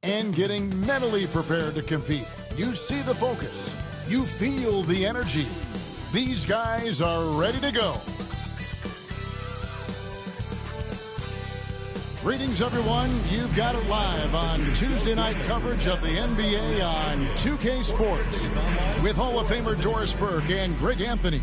And getting mentally prepared to compete. You see the focus. You feel the energy. These guys are ready to go. Greetings, everyone. You've got it live on Tuesday night coverage of the NBA on 2K Sports with Hall of Famer Doris Burke and Greg Anthony.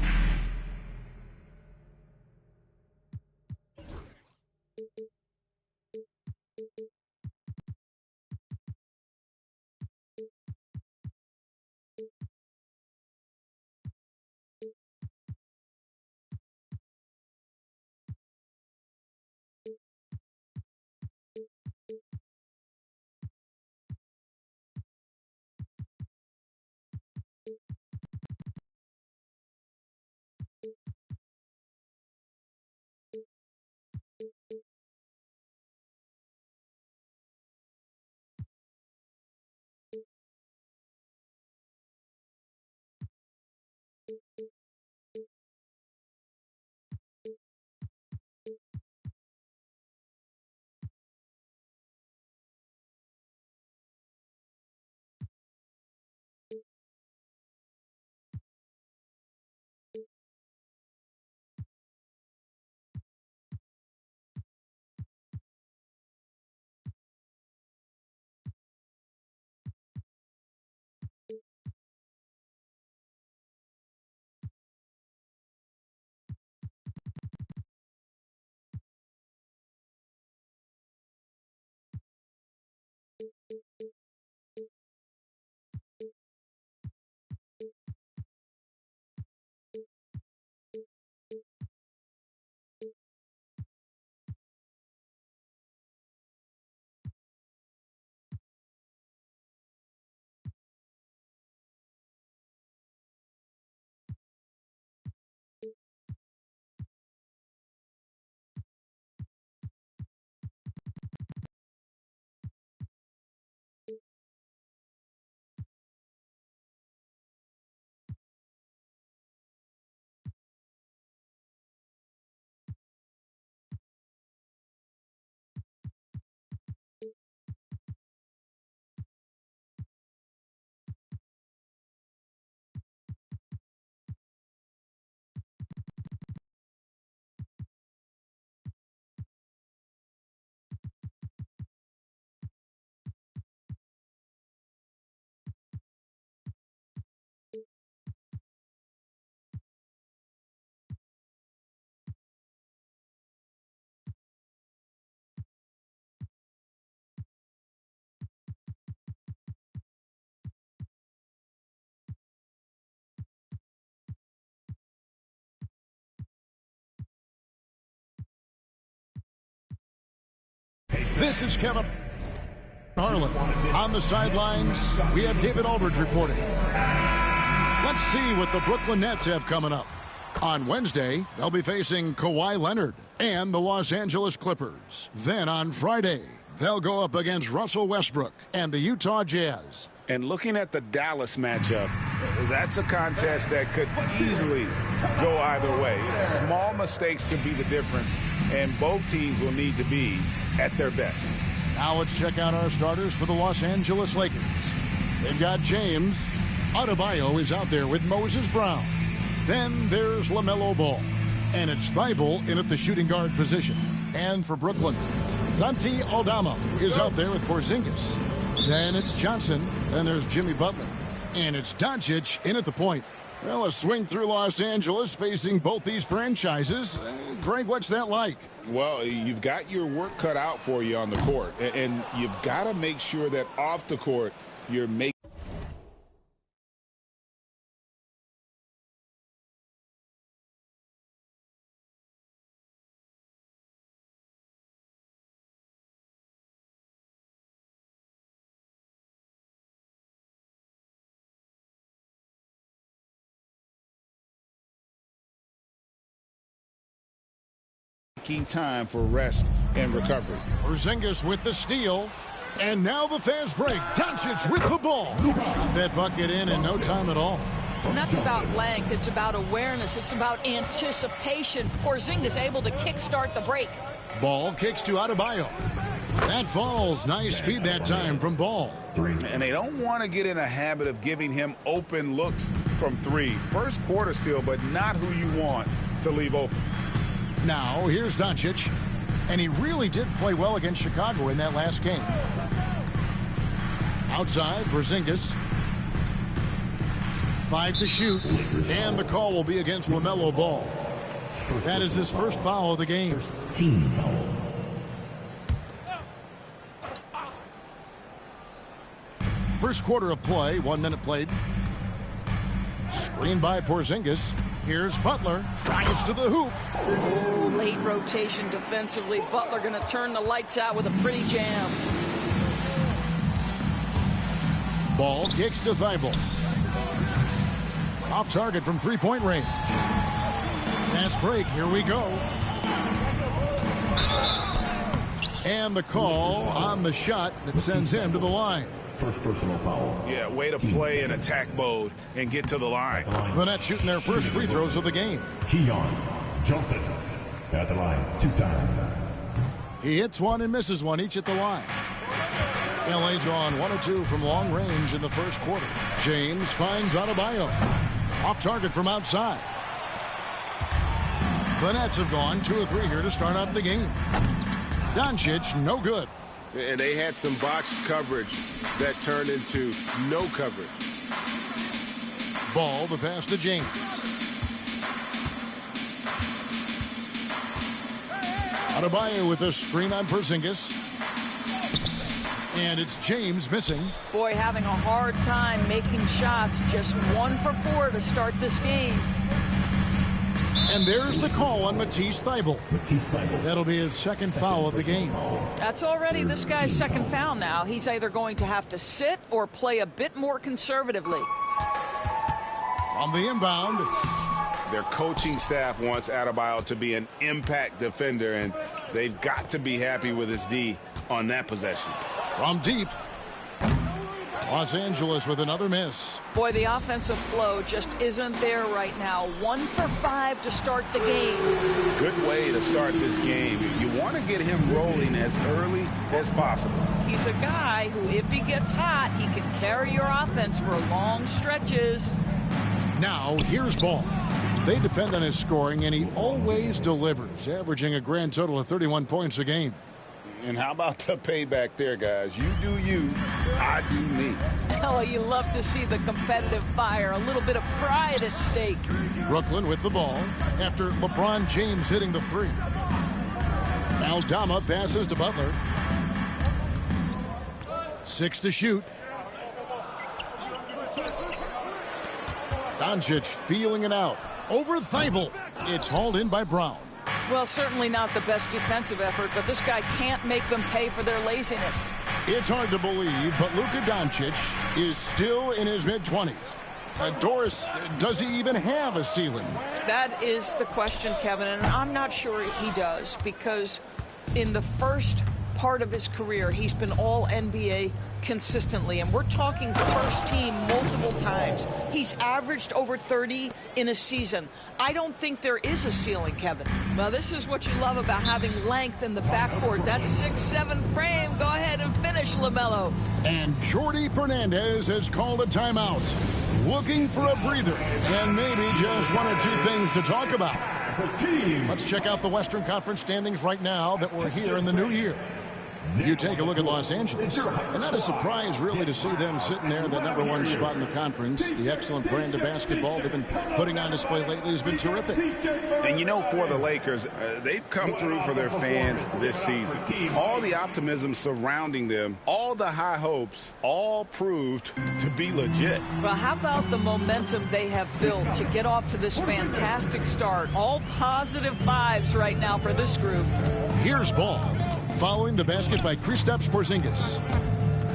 This is Kevin Harlan. On the sidelines, we have David Aldridge reporting. Let's see what the Brooklyn Nets have coming up. On Wednesday, they'll be facing Kawhi Leonard and the Los Angeles Clippers. Then on Friday, they'll go up against Russell Westbrook and the Utah Jazz. And looking at the Dallas matchup, that's a contest that could easily go either way. Small mistakes could be the difference, and both teams will need to be at their best. Now let's check out our starters for the Los Angeles Lakers. They've got James. Adebayo is out there with Moses Brown. Then there's LaMelo Ball. And it's Thibault in at the shooting guard position. And for Brooklyn, Santi Aldama is out there with Porzingis. Then it's Johnson. Then there's Jimmy Butler. And it's Doncic in at the point. Well, a swing through Los Angeles facing both these franchises. Greg, what's that like? Well, you've got your work cut out for you on the court, and you've got to make sure that off the court you're making time for rest and recovery. Porzingis with the steal. And now the fast break. Doncic with the ball. Got that bucket in no time at all. And that's about length. It's about awareness. It's about anticipation. Porzingis able to kickstart the break. Ball kicks to Adebayo. That falls. Nice feed that time from Ball. And they don't want to get in a habit of giving him open looks from three. First quarter still, but not who you want to leave open. Now, here's Doncic. And he really did play well against Chicago in that last game. Outside, Porzingis. 5 to shoot. And the call will be against LaMelo Ball. That is his first foul of the game. Team foul. First quarter of play, 1 minute played. Screen by Porzingis. Here's Butler. Drives to the hoop. Oh, late rotation defensively. Butler going to turn the lights out with a pretty jam. Ball kicks to Thibault. Off target from three-point range. Fast break. Here we go. And the call on the shot that sends him to the line. First personal foul. Yeah, way to play in attack mode and get to the line. The Nets shooting their first free throws of the game. Keon Johnson at the line 2 times. He hits one and misses one, each at the line. LA's gone 1 of 2 from long range in the first quarter. James finds Adebayo. Off target from outside. The Nets have gone 2 of 3 here to start out the game. Doncic, no good. And they had some botched coverage that turned into no coverage. Ball, the pass to James. Adebayo with a screen on Porzingis. And it's James missing. Boy, having a hard time making shots. Just 1 for 4 to start this game. And there's the call on Matisse Thybulle. That'll be his second foul of the game. That's already this guy's second foul now. He's either going to have to sit or play a bit more conservatively. From the inbound. Their coaching staff wants Adebayo to be an impact defender, and they've got to be happy with his D on that possession. From deep. Los Angeles with another miss. Boy, the offensive flow just isn't there right now. 1 for 5 to start the game. Good way to start this game. You want to get him rolling as early as possible. He's a guy who, if he gets hot, he can carry your offense for long stretches. Now, here's Ball. They depend on his scoring, and he always delivers, averaging a grand total of 31 points a game. And how about the payback there, guys? You do you, I do me. Oh, you love to see the competitive fire. A little bit of pride at stake. Brooklyn with the ball after LeBron James hitting the three. Aldama passes to Butler. 6 to shoot. Doncic feeling it out. Over Thybulle. It's hauled in by Brown. Well, certainly not the best defensive effort, but this guy can't make them pay for their laziness. It's hard to believe, but Luka Doncic is still in his mid-20s. Doris, does he even have a ceiling? That is the question, Kevin, and I'm not sure he does, because in the first part of his career, he's been all NBA consistently, and we're talking first team multiple times. He's averaged over 30 in a season. I don't think there is a ceiling, Kevin. Well, this is what you love about having length in the backcourt. That 6'7" frame. Go ahead and finish, LaMelo. And Jordi Fernandez has called a timeout, looking for a breather and maybe just 1 or 2 things to talk about. Let's check out the Western Conference standings right now that we're here in the new year. You take a look at Los Angeles, and not a surprise really to see them sitting there, the #1 spot in the conference. The excellent brand of basketball they've been putting on display lately has been terrific. And you know, for the Lakers, they've come through for their fans this season. All the optimism surrounding them, all the high hopes, all proved to be legit. Well, how about the momentum they have built to get off to this fantastic start? All positive vibes right now for this group. Here's Ball, following the basket by Kristaps Porzingis.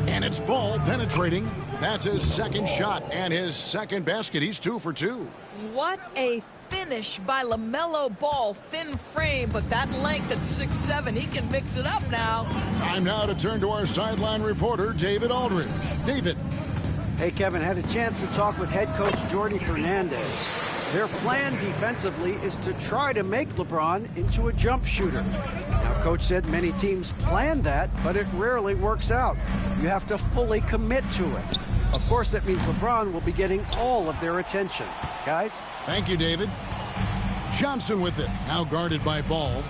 And it's Ball penetrating. That's his second shot and his second basket. He's 2 for 2. What a finish by LaMelo Ball. Thin frame, but that length at 6'7", he can mix it up now. Time now to turn to our sideline reporter, David Aldridge. David. Hey, Kevin, had a chance to talk with head coach Jordi Fernandez. Their plan defensively is to try to make LeBron into a jump shooter. Now, coach said many teams plan that, but it rarely works out. You have to fully commit to it. Of course, that means LeBron will be getting all of their attention. Guys? Thank you, David. Johnson with it, now guarded by Ball.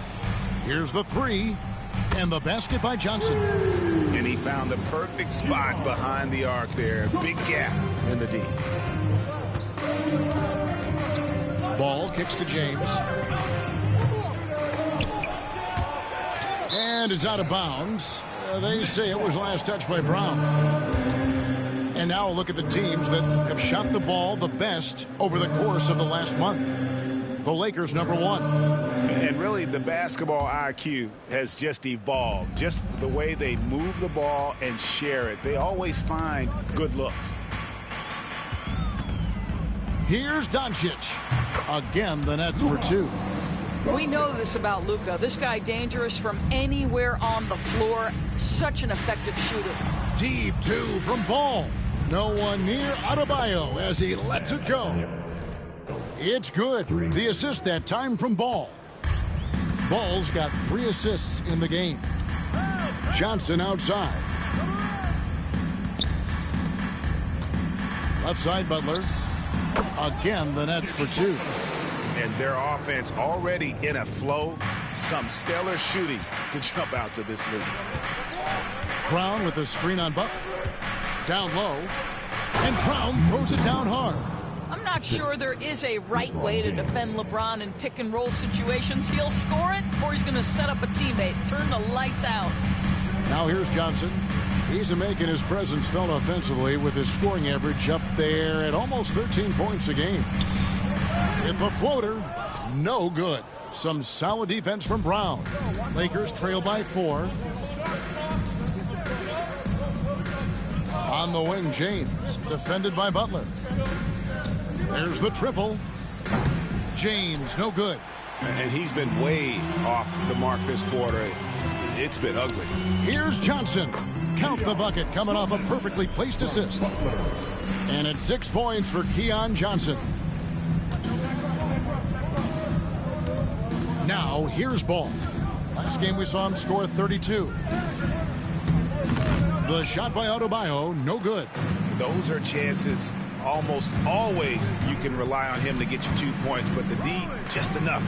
Here's the three, and the basket by Johnson. And he found the perfect spot behind the arc there. Big gap in the D. Ball kicks to James. And it's out of bounds. They say it was last touched by Brown. And now look at the teams that have shot the ball the best over the course of the last month. The Lakers, #1. And really, the basketball IQ has just evolved. Just the way they move the ball and share it. They always find good looks. Here's Doncic. Again, the Nets for 2. We know this about Luka. This guy dangerous from anywhere on the floor. Such an effective shooter. Deep 2 from Ball. No one near Adebayo as he lets it go. It's good. The assist that time from Ball. Ball's got 3 assists in the game. Johnson outside. Left side, Butler. Again, the Nets for 2. And their offense already in a flow. Some stellar shooting to jump out to this lead. Brown with a screen on Butler. Down low. And Brown throws it down hard. I'm not sure there is a right way to defend LeBron in pick-and-roll situations. He'll score it, or he's going to set up a teammate. Turn the lights out. Now here's Johnson. He's making his presence felt offensively with his scoring average up there at almost 13 points a game. If a floater, no good. Some solid defense from Brown. Lakers trail by 4. On the wing, James, defended by Butler. There's the triple. James, no good. And he's been way off the mark this quarter. It's been ugly. Here's Johnson. Count the bucket, coming off a perfectly placed assist. And it's 6 points for Keon Johnson. Now, here's Ball. Last game we saw him score 32. The shot by Adebayo, no good. Those are chances. Almost always you can rely on him to get you 2 points, but the D, just enough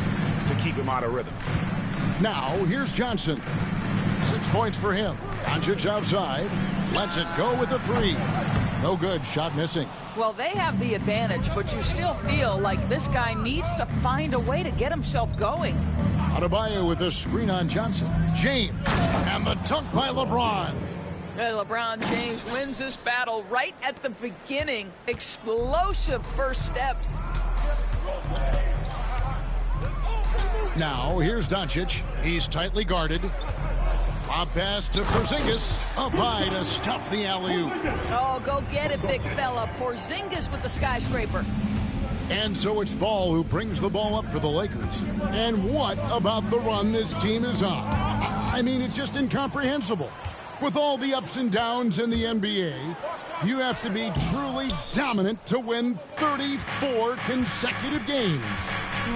to keep him out of rhythm. Now, here's Johnson. 6 points for him. Doncic outside. Lets it go with a 3. No good. Shot missing. Well, they have the advantage, but you still feel like this guy needs to find a way to get himself going. Adebayo with a screen on Johnson. James. And the dunk by LeBron. LeBron James wins this battle right at the beginning. Explosive first step. Now, here's Doncic. He's tightly guarded. Pop pass to Porzingis. Up high to stuff the alley-oop. Oh, go get it, big fella. Porzingis with the skyscraper. And so it's Ball who brings the ball up for the Lakers. And what about the run this team is on? I mean, it's just incomprehensible. With all the ups and downs in the NBA, you have to be truly dominant to win 34 consecutive games.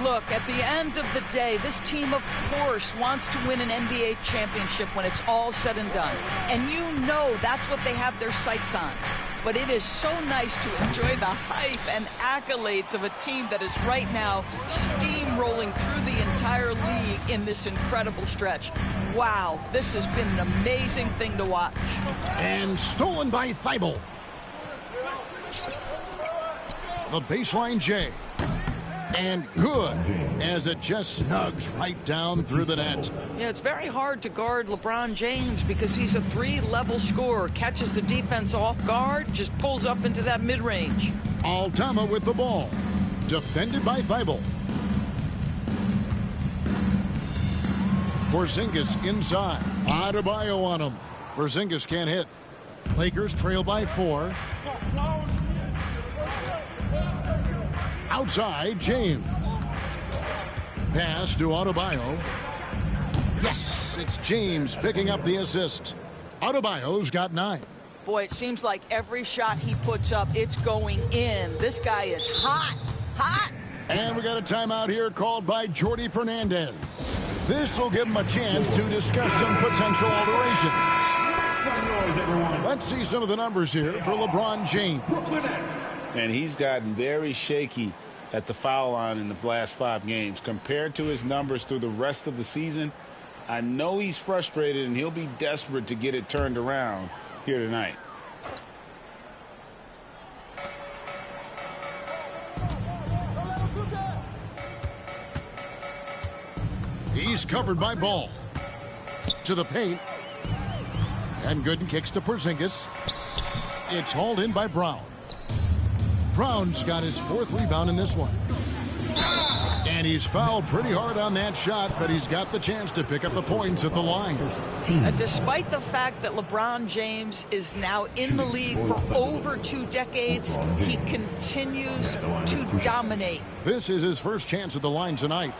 Look, at the end of the day, this team, of course, wants to win an NBA championship when it's all said and done. And you know that's what they have their sights on. but it is so nice to enjoy the hype and accolades of a team that is right now steamrolling through the entire league in this incredible stretch. Wow, this has been an amazing thing to watch. And stolen by Thibault. The baseline J. And good, as it just snugs right down through the net. Yeah, it's very hard to guard LeBron James because he's a three-level scorer. Catches the defense off guard, just pulls up into that mid-range. Aldama with the ball. Defended by Thibault. Porzingis inside. Adebayo on him. Porzingis can't hit. Lakers trail by 4. Outside, James. Pass to Adebayo. Yes, it's James picking up the assist. Adebayo's got 9. Boy, it seems like every shot he puts up, it's going in. This guy is hot, hot. And we got a timeout here called by Jordi Fernandez. This will give him a chance to discuss some potential alterations. Let's see some of the numbers here for LeBron James. And he's gotten very shaky at the foul line in the last 5 games. Compared to his numbers through the rest of the season, I know he's frustrated and he'll be desperate to get it turned around here tonight. He's covered by Ball. To the paint. And Gooden kicks to Porzingis. It's hauled in by Brown. Brown's got his 4th rebound in this one. And he's fouled pretty hard on that shot, but he's got the chance to pick up the points at the line. Despite the fact that LeBron James is now in the league for over 2 decades, he continues to dominate. This is his first chance at the line tonight.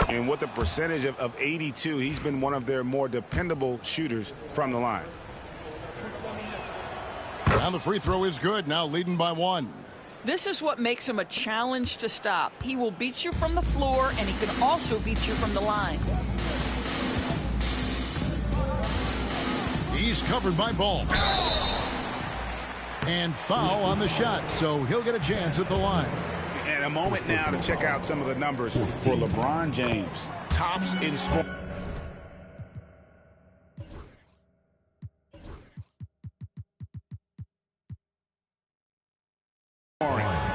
And with a percentage of 82, he's been one of their more dependable shooters from the line. And the free throw is good, now leading by 1. This is what makes him a challenge to stop. He will beat you from the floor, and he can also beat you from the line. He's covered by Ball. And foul on the shot, so he'll get a chance at the line. And a moment now to check out some of the numbers for LeBron James. Tops in scoring.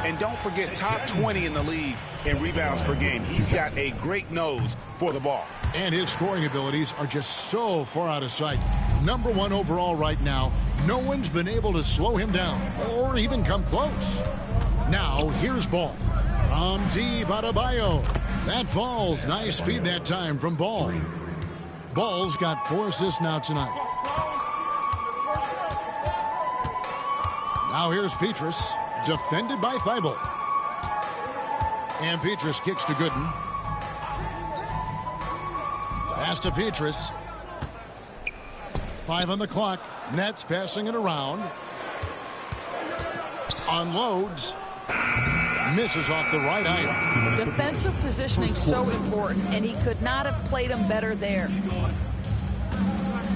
And don't forget, top 20 in the league in rebounds per game. He's got a great nose for the ball. And his scoring abilities are just so far out of sight. Number 1 overall right now. No one's been able to slow him down or even come close. Now, here's Ball. From deep, Adebayo. That falls. Nice feed that time from Ball. Ball's got 4 assists now tonight. Now here's Petrus. Defended by Thibault. And Petrus kicks to Gooden. Pass to Petrus. 5 on the clock. Nets passing it around. Unloads. Misses off the right eye. Defensive positioning so important, and he could not have played him better there.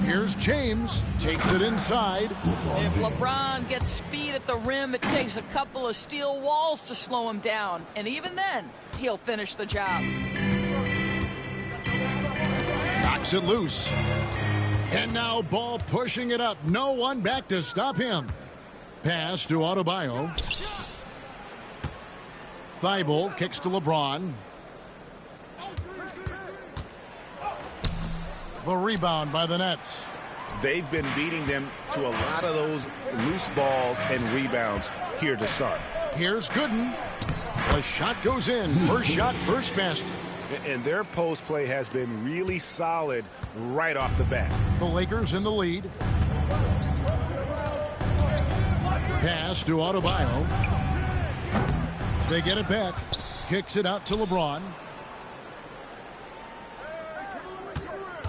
Here's James. Takes it inside. If LeBron gets speed at the rim, it takes a couple of steel walls to slow him down. And even then, he'll finish the job. Knocks it loose. And now Ball pushing it up. No one back to stop him. Pass to Adebayo. Thibault kicks to LeBron. The rebound by the Nets. They've been beating them to a lot of those loose balls and rebounds here to start. Here's Gooden. The shot goes in. First shot, first basket. And their post play has been really solid right off the bat. The Lakers in the lead. Pass to Adebayo. They get it back. Kicks it out to LeBron.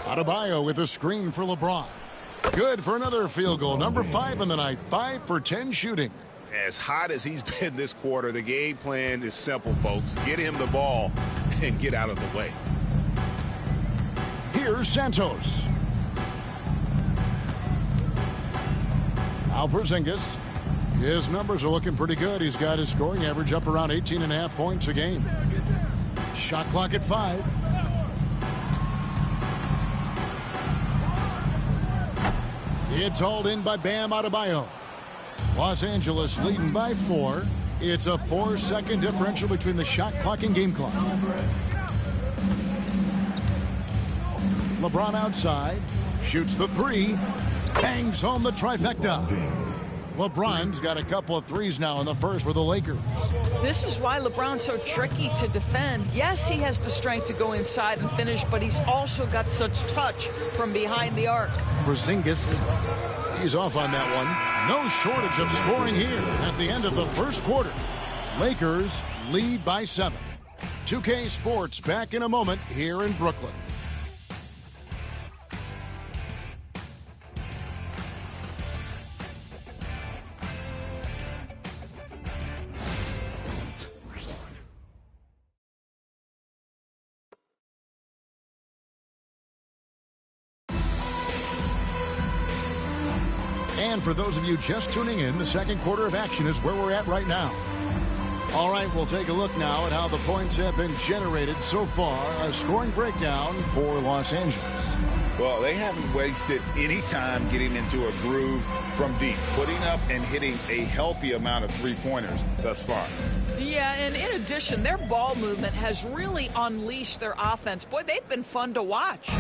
Adebayo with a screen for LeBron. Good for another field goal. Number 5 in the night. 5 for 10 shooting. As hot as he's been this quarter, the game plan is simple, folks. Get him the ball and get out of the way. Here's Santos. Now Porzingis. His numbers are looking pretty good. He's got his scoring average up around 18.5 points a game. Shot clock at 5. It's hauled in by Bam Adebayo. Los Angeles leading by 4. It's a 4-second differential between the shot clock and game clock. LeBron outside. Shoots the 3. Bangs home the trifecta. LeBron's got a couple of threes now in the first for the Lakers. This is why LeBron's so tricky to defend. Yes, he has the strength to go inside and finish, but he's also got such touch from behind the arc. Porzingis, he's off on that one. No shortage of scoring here at the end of the first quarter. Lakers lead by 7. 2K Sports back in a moment here in Brooklyn. And for those of you just tuning in, the second quarter of action is where we're at right now. All right, we'll take a look now at how the points have been generated so far. A scoring breakdown for Los Angeles. Well, they haven't wasted any time getting into a groove from deep, putting up and hitting a healthy amount of three-pointers thus far. Yeah, and in addition, their ball movement has really unleashed their offense. Boy, they've been fun to watch.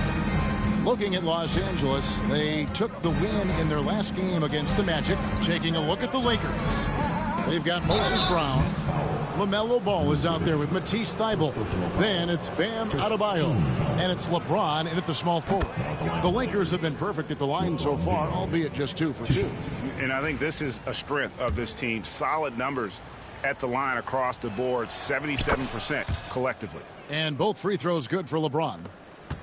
Looking at Los Angeles, they took the win in their last game against the Magic. Taking a look at the Lakers. They've got Moses Brown. LaMelo Ball is out there with Matisse Thybulle. Then it's Bam Adebayo. And it's LeBron in at the small forward. The Lakers have been perfect at the line so far, albeit just 2 for 2. And I think this is a strength of this team. Solid numbers at the line across the board, 77% collectively. And both free throws good for LeBron.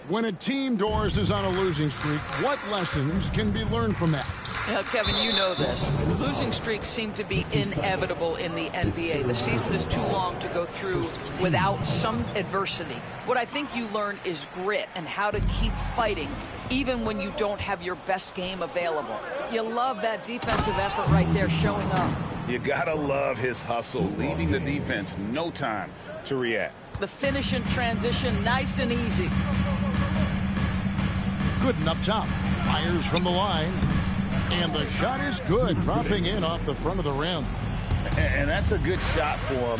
When a team, Doors, is on a losing streak, what lessons can be learned from that? Now, Kevin, you know this. Losing streaks seem to be inevitable in the NBA. The season is too long to go through without some adversity. What I think you learn is grit and how to keep fighting, even when you don't have your best game available. You love that defensive effort right there showing up. You gotta love his hustle, leaving the defense no time to react. The finish and transition, nice and easy. Gooden up top. Fires from the line. And the shot is good, dropping in off the front of the rim. And that's a good shot for him.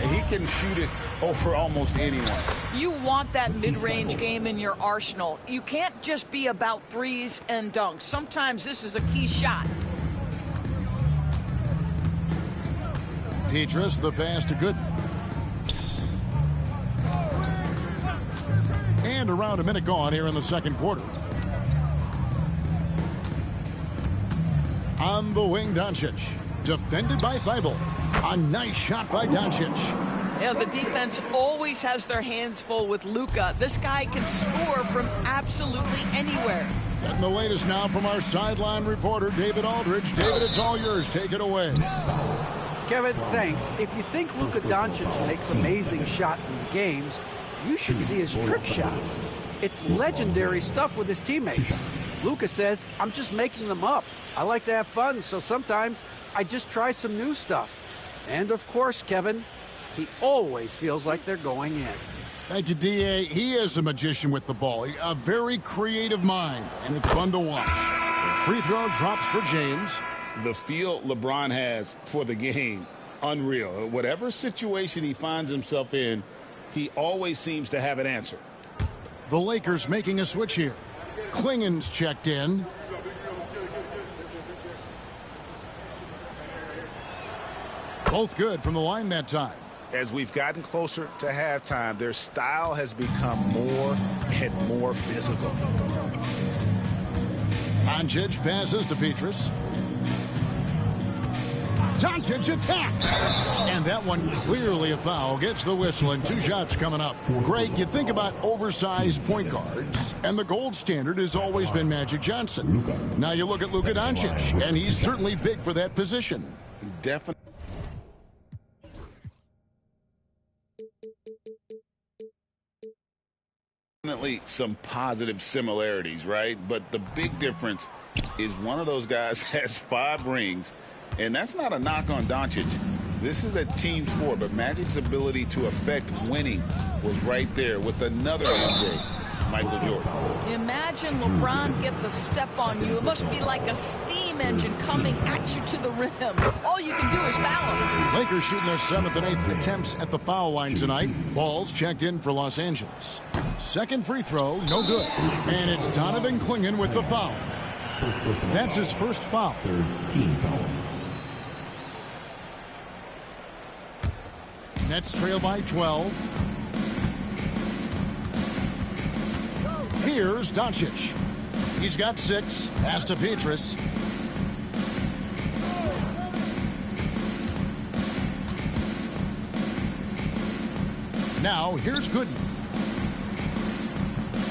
He can shoot it over almost anyone. You want that mid-range game in your arsenal. You can't just be about threes and dunks. Sometimes this is a key shot. Petrus, the pass to Gooden. And around a minute gone here in the second quarter. On the wing, Doncic. Defended by Thybulle. A nice shot by Doncic. Yeah, the defense always has their hands full with Luka. This guy can score from absolutely anywhere. Getting the latest now from our sideline reporter, David Aldridge. David, it's all yours. Take it away. Kevin, thanks. If you think Luka Doncic makes amazing shots in the games, you should see his trick shots. It's legendary stuff with his teammates. Luka says, I'm just making them up. I like to have fun, so sometimes I just try some new stuff. And of course, Kevin, he always feels like they're going in. Thank you, D.A. He is a magician with the ball. A very creative mind, and it's fun to watch. Free throw drops for James. The feel LeBron has for the game, unreal. Whatever situation he finds himself in, he always seems to have an answer. The Lakers making a switch here. Klingen's checked in. Both good from the line that time. As we've gotten closer to halftime, their style has become more and more physical. Doncic passes to Petrus. Doncic attacks. And that one clearly a foul. Gets the whistle and 2 shots coming up. Greg, you think about oversized point guards, and the gold standard has always been Magic Johnson. Now you look at Luka Doncic, and he's certainly big for that position. Definitely. Definitely some positive similarities, right? But the big difference is one of those guys has 5 rings And that's not a knock on Doncic. This is a team sport, but Magic's ability to affect winning was right there with another MJ, Michael Jordan. Imagine LeBron gets a step on you. It must be like a steam engine coming at you to the rim. All you can do is foul him. Lakers shooting their 7th and 8th attempts at the foul line tonight. Balls checked in for Los Angeles. Second free throw, no good. And it's Donovan Clingan with the foul. That's his first foul. Third team foul. Nets trail by 12. Here's Doncic. He's got 6. Pass to Petrus. Now here's Gooden.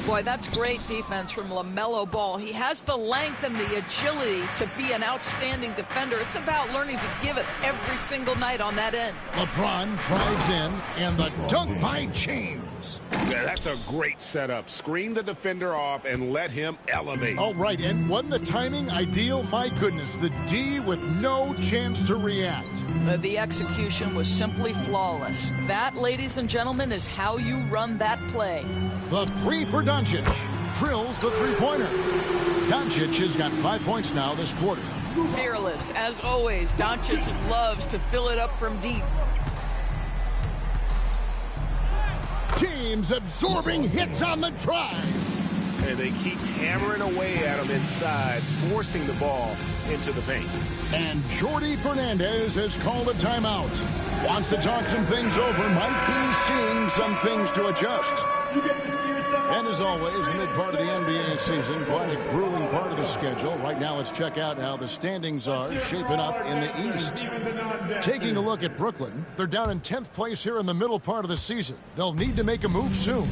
Boy, that's great defense from LaMelo Ball. He has the length and the agility to be an outstanding defender. It's about learning to give it every single night on that end. LeBron drives in, and the dunk by James. Yeah, that's a great setup. Screen the defender off and let him elevate. Oh, right, and wasn't the timing ideal? My goodness, the D with no chance to react. The execution was simply flawless. That, ladies and gentlemen, is how you run that play. The 3 for Doncic. Drills the three-pointer. Doncic has got 5 points now this quarter. Fearless, as always. Doncic loves to fill it up from deep. James absorbing hits on the drive. And they keep hammering away at him inside, forcing the ball into the paint. And Jordi Fernandez has called a timeout. Wants to talk some things over. Might be seeing some things to adjust. And as always, the mid part of the NBA season, quite a grueling part of the schedule. Right now, let's check out how the standings are shaping up in the East. Taking a look at Brooklyn, they're down in 10th place here in the middle part of the season. They'll need to make a move soon.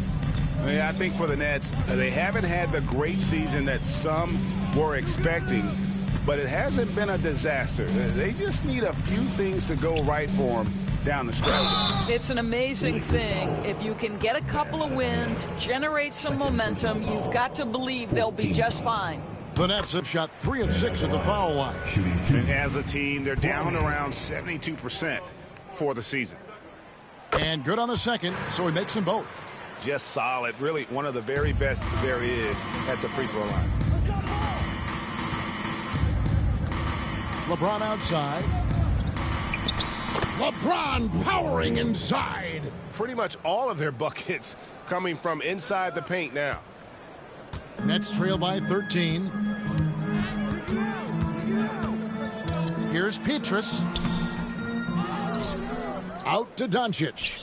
Yeah, I think for the Nets, they haven't had the great season that some were expecting, but it hasn't been a disaster. They just need a few things to go right for them down the stretch. It's an amazing thing. If you can get a couple of wins, generate some momentum, you've got to believe they'll be just fine. The Nets have shot 3 of 6 at the foul line. And as a team, they're down around 72% for the season. And good on the second, so he makes them both. Just solid. Really one of the very best there is at the free throw line. LeBron outside. LeBron powering inside. Pretty much all of their buckets coming from inside the paint now. Nets trail by 13. Here's Petrus. Out to Doncic.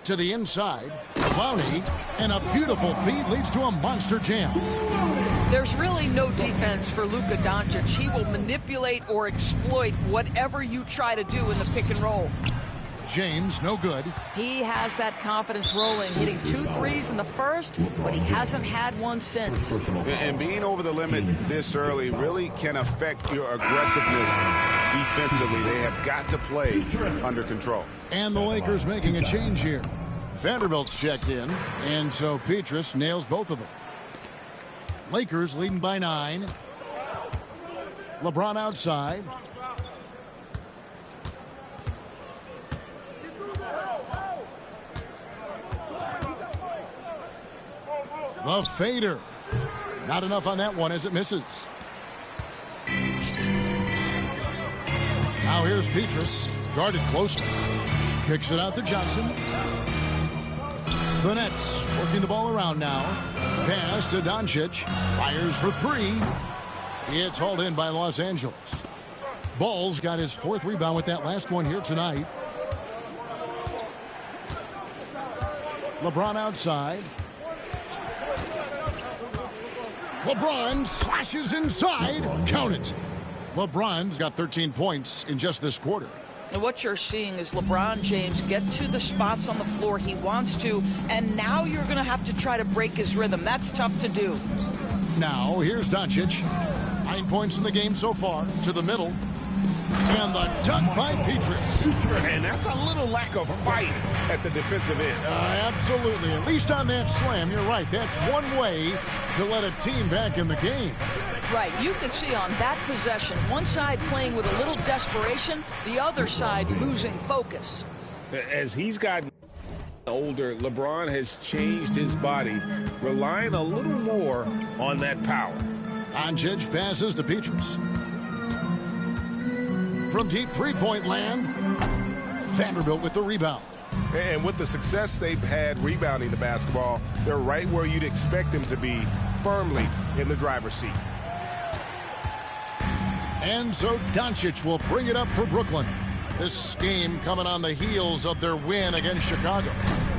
To the inside. Clowney. And a beautiful feed leads to a monster jam. There's really no defense for Luka Doncic. He will manipulate or exploit whatever you try to do in the pick and roll. James, no good. He has that confidence rolling, hitting 2 threes in the first, but he hasn't had one since. And being over the limit this early really can affect your aggressiveness defensively. They have got to play under control. And the Lakers making a change here. Vanderbilt's checked in, and so Petrus nails both of them. Lakers leading by 9. LeBron outside. The fader. Not enough on that one as it misses. Now here's Petrus. Guarded closely. Kicks it out to Johnson. The Nets working the ball around now. Pass to Doncic. Fires for 3. It's hauled in by Los Angeles. Ball's got his 4th rebound with that last one here tonight. LeBron outside. LeBron slashes inside. Count it. LeBron's got 13 points in just this quarter. And what you're seeing is LeBron James get to the spots on the floor he wants to, and now you're going to have to try to break his rhythm. That's tough to do. Now, here's Doncic. 9 points in the game so far. To the middle. And the dunk by Petrus. And that's a little lack of fight at the defensive end. Absolutely. At least on that slam, you're right. That's one way to let a team back in the game. Right. You can see on that possession, one side playing with a little desperation, the other side losing focus. As he's gotten older, LeBron has changed his body, relying a little more on that power. Doncic passes to Petrus. From deep three-point land, Vanderbilt with the rebound. And with the success they've had rebounding the basketball, they're right where you'd expect them to be, firmly in the driver's seat. And so Doncic will bring it up for Brooklyn. This game coming on the heels of their win against Chicago.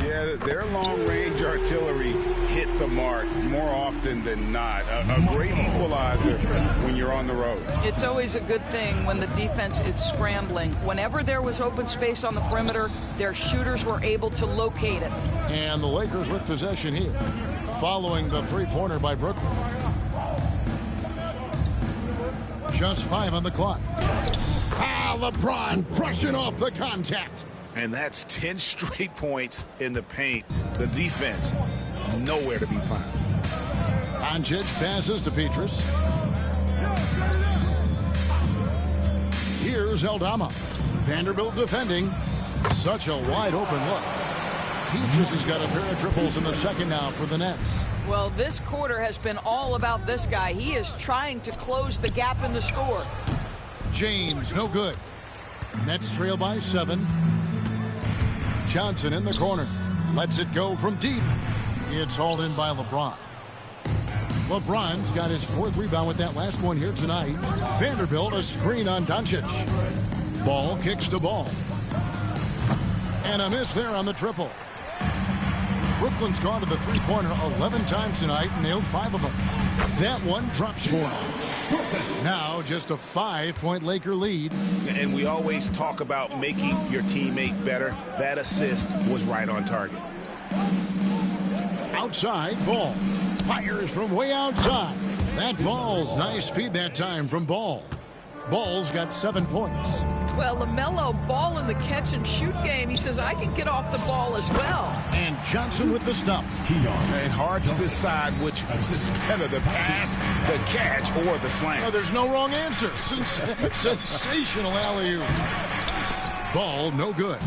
Yeah, their long-range artillery hit the mark more often than not. A great equalizer when you're on the road. It's always a good thing when the defense is scrambling. Whenever there was open space on the perimeter, their shooters were able to locate it. And the Lakers with possession here, following the three-pointer by Brooklyn. Just 5 on the clock. LeBron brushing off the contact. And that's 10 straight points in the paint. The defense, nowhere to be found. Doncic passes to Petrus. Here's Aldama. Vanderbilt defending. Such a wide open look. Petrus has got a pair of triples in the second now for the Nets. Well, this quarter has been all about this guy. He is trying to close the gap in the score. James, no good. Nets trail by 7. Johnson in the corner. Lets it go from deep. It's hauled in by LeBron. LeBron's got his 4th rebound with that last one here tonight. Vanderbilt a screen on Doncic. Ball kicks to Ball. And a miss there on the triple. Brooklyn's gone to the three-pointer 11 times tonight and nailed 5 of them. That one drops for him. Now just a 5-point Laker lead. And we always talk about making your teammate better. That assist was right on target. Outside, Ball. Fires from way outside. That falls. Nice feed that time from Ball. Ball's got 7 points. Well, LaMelo Ball in the catch-and-shoot game. He says, I can get off the ball as well. And Johnson with the stuff. And hard to decide which was better, the pass, the catch, or the slam. Oh, there's no wrong answer. Sensational alley-oop. Ball, no good.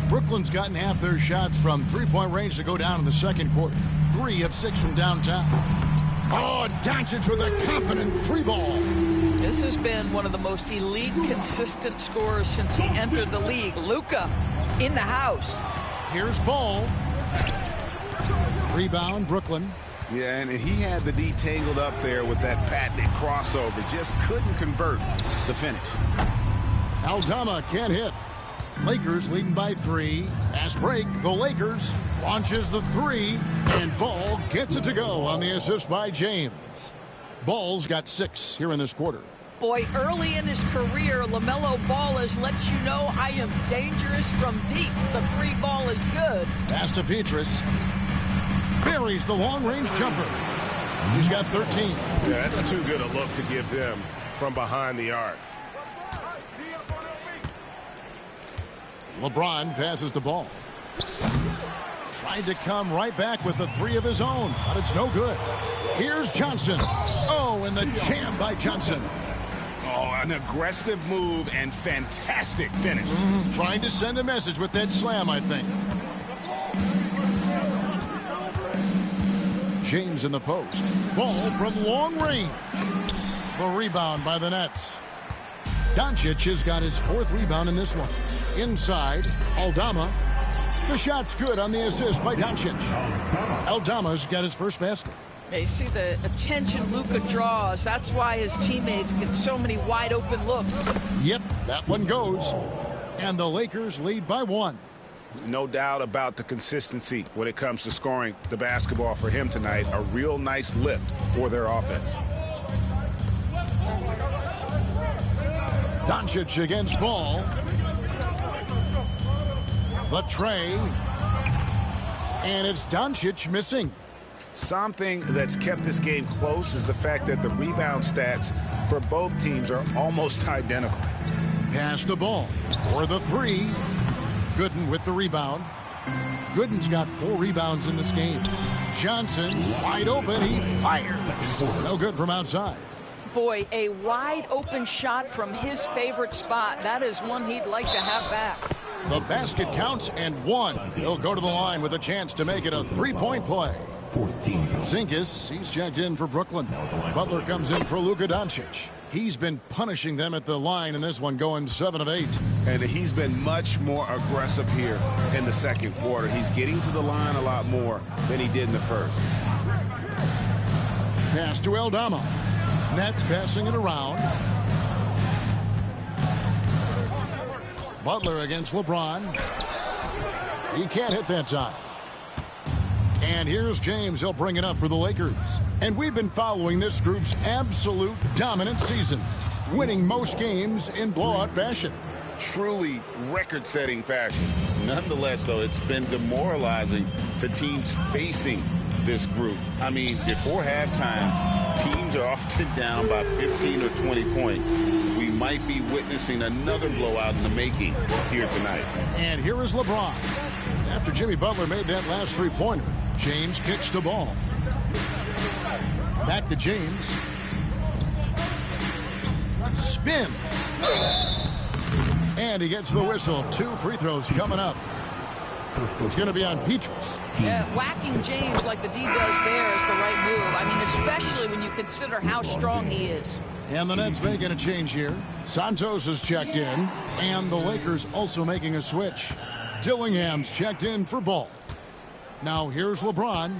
Brooklyn's gotten half their shots from three-point range to go down in the second quarter. 3 of 6 from downtown. Oh, Doncic with a confident free ball. This has been one of the most elite, consistent scorers since he entered the league. Luka in the house. Here's Ball. Rebound, Brooklyn. Yeah, and he had the D tangled up there with that patented crossover. Just couldn't convert the finish. Aldama can't hit. Lakers leading by 3. Pass break, the Lakers launches the 3, and Ball gets it to go on the assist by James. Ball's got 6 here in this quarter. Boy, early in his career, LaMelo Ball has let you know I am dangerous from deep. The 3 ball is good. Pass to Petrus. Buries the long-range jumper. He's got 13. Yeah, that's too good a look to give them from behind the arc. LeBron passes the ball. Tried to come right back with the 3 of his own, but it's no good. Here's Johnson. Oh, and the jam by Johnson. Oh, an aggressive move and fantastic finish. Trying to send a message with that slam, I think. James in the post. Ball from long range. The rebound by the Nets. Doncic has got his 4th rebound in this one. Inside, Aldama. The shot's good on the assist by Doncic. Aldama's got his first basket. You see the attention Luka draws. That's why his teammates get so many wide open looks. Yep, that one goes. And the Lakers lead by 1. No doubt about the consistency when it comes to scoring the basketball for him tonight. A real nice lift for their offense. Doncic against Ball. The tray. And it's Doncic missing. Something that's kept this game close is the fact that the rebound stats for both teams are almost identical. Pass the ball for the three. Gooden with the rebound. Gooden's got 4 rebounds in this game. Johnson wide open. He fires. No good from outside. Boy, a wide open shot from his favorite spot. That is one he'd like to have back. The basket counts and 1. He'll go to the line with a chance to make it a 3-point play. 14. Zinkis, he's checked in for Brooklyn. Butler comes in for Luka Doncic. He's been punishing them at the line in this one, going 7 of 8. And he's been much more aggressive here in the second quarter. He's getting to the line a lot more than he did in the first. Pass to Aldama. Nets passing it around. Butler against LeBron. He can't hit that time. And here's James. He'll bring it up for the Lakers. And we've been following this group's absolute dominant season, winning most games in blowout fashion. Truly record-setting fashion. Nonetheless, though, it's been demoralizing to teams facing this group. I mean, before halftime, teams are often down by 15 or 20 points. We might be witnessing another blowout in the making here tonight. And here is LeBron. After Jimmy Butler made that last three-pointer, James kicks the ball. Back to James. Spins. And he gets the whistle. 2 free throws coming up. It's going to be on Petrus. Yeah, whacking James like the D does there is the right move. I mean, especially when you consider how strong he is. And the Nets making a change here. Santos is checked in. And the Lakers also making a switch. Dillingham's checked in for Ball. Now here's LeBron.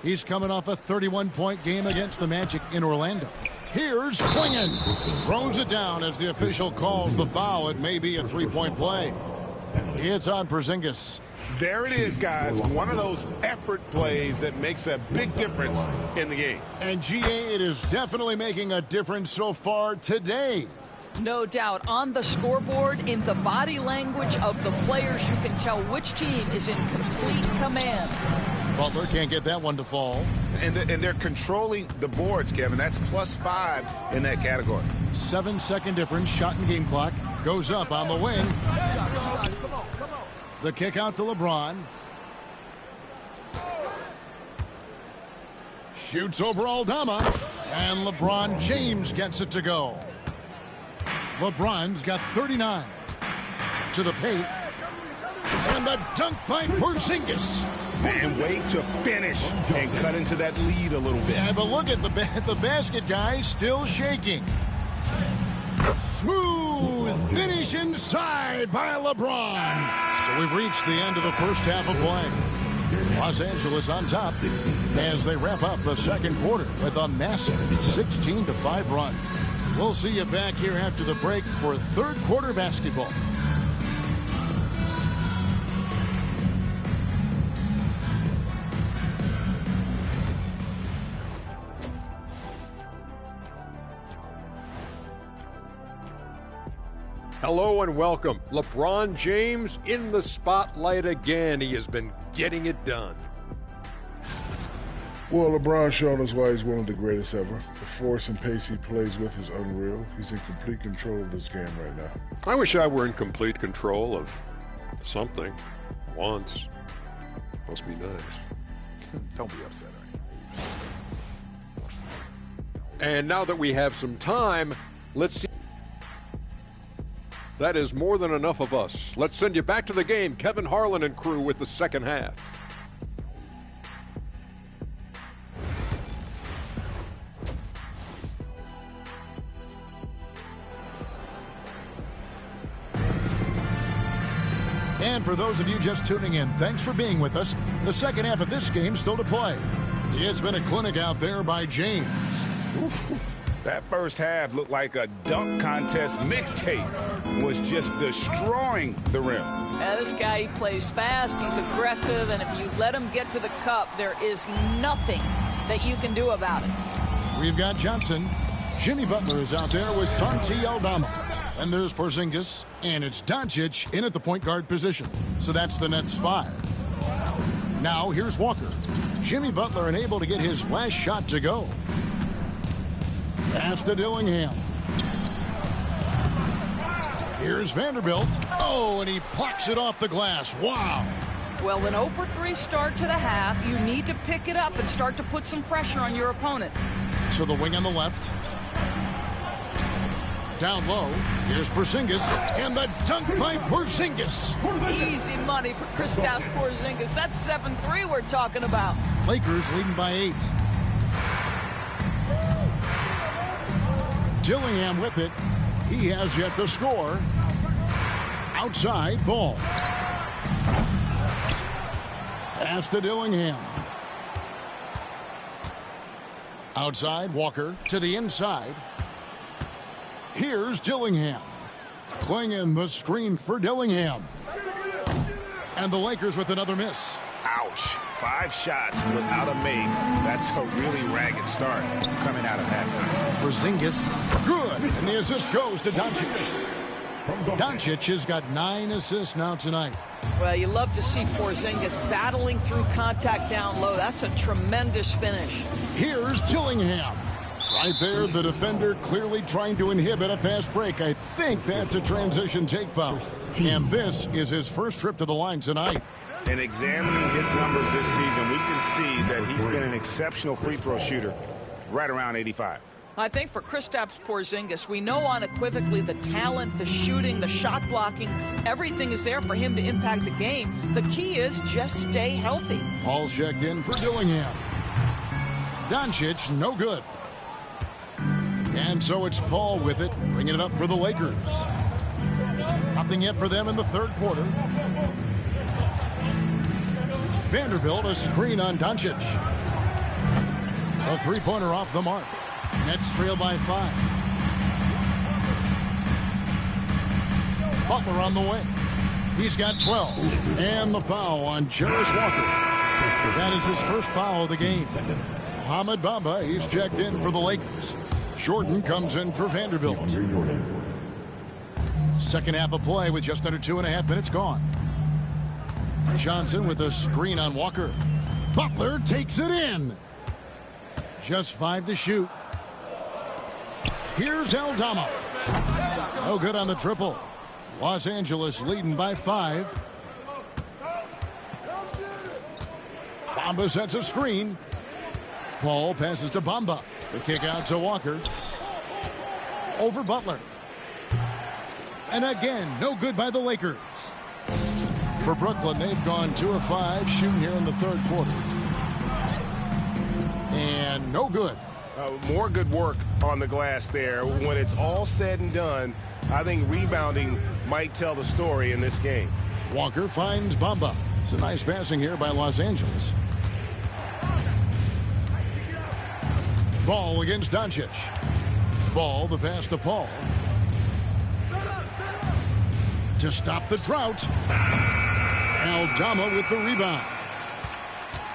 He's coming off a 31-point game against the Magic in Orlando. Here's Klingon. Throws it down as the official calls the foul. It may be a 3-point play. It's on Porzingis. There it is, guys. One of those effort plays that makes a big difference in the game. And GA, it is definitely making a difference so far today. No doubt. On the scoreboard, in the body language of the players, you can tell which team is in complete command. Butler can't get that one to fall. And they're controlling the boards, Kevin. That's +5 in that category. 7-second difference. Shot and game clock. Goes up on the wing. The kick out to LeBron. Shoots over Aldama. And LeBron James gets it to go. LeBron's got 39. To the paint. And the dunk by Porzingis. And way to finish and cut into that lead a little bit. Yeah, but look at the basket, guys, still shaking. Smooth finish inside by LeBron. So we've reached the end of the first half of play. Los Angeles on top as they wrap up the second quarter with a massive 16-5 run. We'll see you back here after the break for third quarter basketball. Hello and welcome. LeBron James in the spotlight again. He has been getting it done. Well, LeBron showed us why he's one of the greatest ever. The force and pace he plays with is unreal. He's in complete control of this game right now. I wish I were in complete control of something once. Must be nice. Don't be upset. And now that we have some time, let's see. That is more than enough of us. Let's send you back to the game. Kevin Harlan and crew with the second half. And for those of you just tuning in, thanks for being with us. The second half of this game still to play. It's been a clinic out there by James. That first half looked like a dunk contest mixtape. Was just destroying the rim. Yeah, this guy, he plays fast, he's aggressive, and if you let him get to the cup, there is nothing that you can do about it. We've got Johnson. Jimmy Butler is out there with Santi Aldama. And there's Porzingis, and it's Doncic in at the point guard position. So that's the Nets 5. Now here's Walker. Jimmy Butler unable to get his last shot to go. Pass to Dillingham. Here's Vanderbilt. Oh, and he plucks it off the glass. Wow. Well, an 0 for 3 start to the half. You need to pick it up and start to put some pressure on your opponent. To the wing on the left. Down low. Here's Porzingis. And the dunk by Porzingis. Easy money for Kristaps Porzingis. That's 7-3 we're talking about. Lakers leading by 8. Dillingham with it. He has yet to score. Outside, Ball. Pass to Dillingham. Outside, Walker to the inside. Here's Dillingham. Clinging the screen for Dillingham. And the Lakers with another miss. Ouch. 5 shots without a make. That's a really ragged start coming out of halftime. Porzingis, good. And the assist goes to Doncic. Doncic has got 9 assists now tonight. Well, you love to see Porzingis battling through contact down low. That's a tremendous finish. Here's Dillingham. Right there, the defender clearly trying to inhibit a fast break. I think that's a transition take foul. And this is his first trip to the line tonight. And examining his numbers this season, we can see that he's been an exceptional free throw shooter, right around 85. I think for Kristaps Porzingis, we know unequivocally the talent, the shooting, the shot blocking, everything is there for him to impact the game. The key is just stay healthy. Paul checked in for Dillingham. Doncic, no good. And so it's Paul with it, bringing it up for the Lakers. Nothing yet for them in the third quarter. Vanderbilt, a screen on Doncic. A three-pointer off the mark. Nets trail by 5. Butler on the wing. He's got 12. And the foul on Jarris Walker. That is his first foul of the game. Mohamed Bamba, he's checked in for the Lakers. Jordan comes in for Vanderbilt. Second half of play with just under 2.5 minutes gone. Johnson with a screen on Walker. Butler takes it in. Just 5 to shoot. Here's Aldama. No good on the triple. Los Angeles leading by 5. Bamba sets a screen. Paul passes to Bamba. The kick out to Walker. Over Butler. And again, no good by the Lakers. For Brooklyn, they've gone 2 of 5 shooting here in the third quarter. And no good. More good work on the glass there. When it's all said and done, I think rebounding might tell the story in this game. Walker finds Bamba. It's a nice passing here by Los Angeles. Ball against Doncic. Ball, the pass to Paul. To stop the drought. Aldama with the rebound.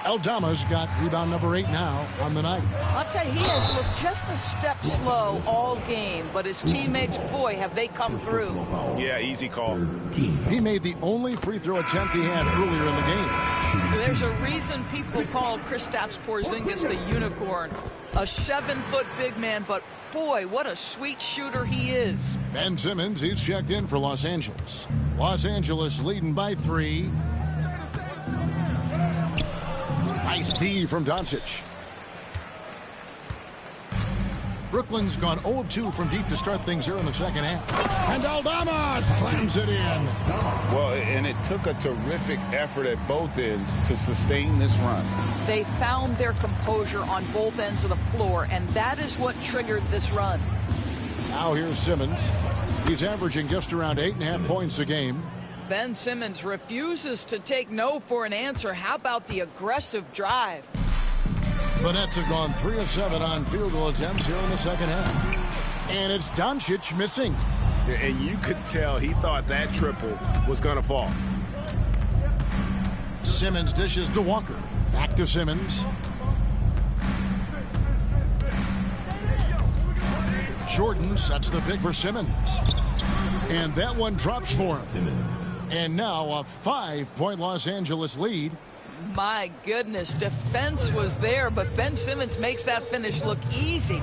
Aldama's got rebound number 8 now on the night. I'll tell you, he has looked just a step slow all game, but his teammates, boy, have they come through. Yeah, easy call. He made the only free throw attempt he had earlier in the game. There's a reason people call Kristaps Porzingis the unicorn. A 7-foot big man, but boy, what a sweet shooter he is. Ben Simmons, he's checked in for Los Angeles. Los Angeles leading by 3. Nice D from Doncic. Brooklyn's gone 0 of 2 from deep to start things here in the second half. And Aldama slams it in. Well, and it took a terrific effort at both ends to sustain this run. They found their composure on both ends of the floor, and that is what triggered this run. Now here's Simmons. He's averaging just around 8.5 points a game. Ben Simmons refuses to take no for an answer. How about the aggressive drive? The Nets have gone 3 of 7 on field goal attempts here in the second half. And it's Doncic missing. And you could tell he thought that triple was going to fall. Simmons dishes to Walker. Back to Simmons. Jordan sets the pick for Simmons. And that one drops for him. And now a 5-point Los Angeles lead. My goodness, defense was there, but Ben Simmons makes that finish look easy.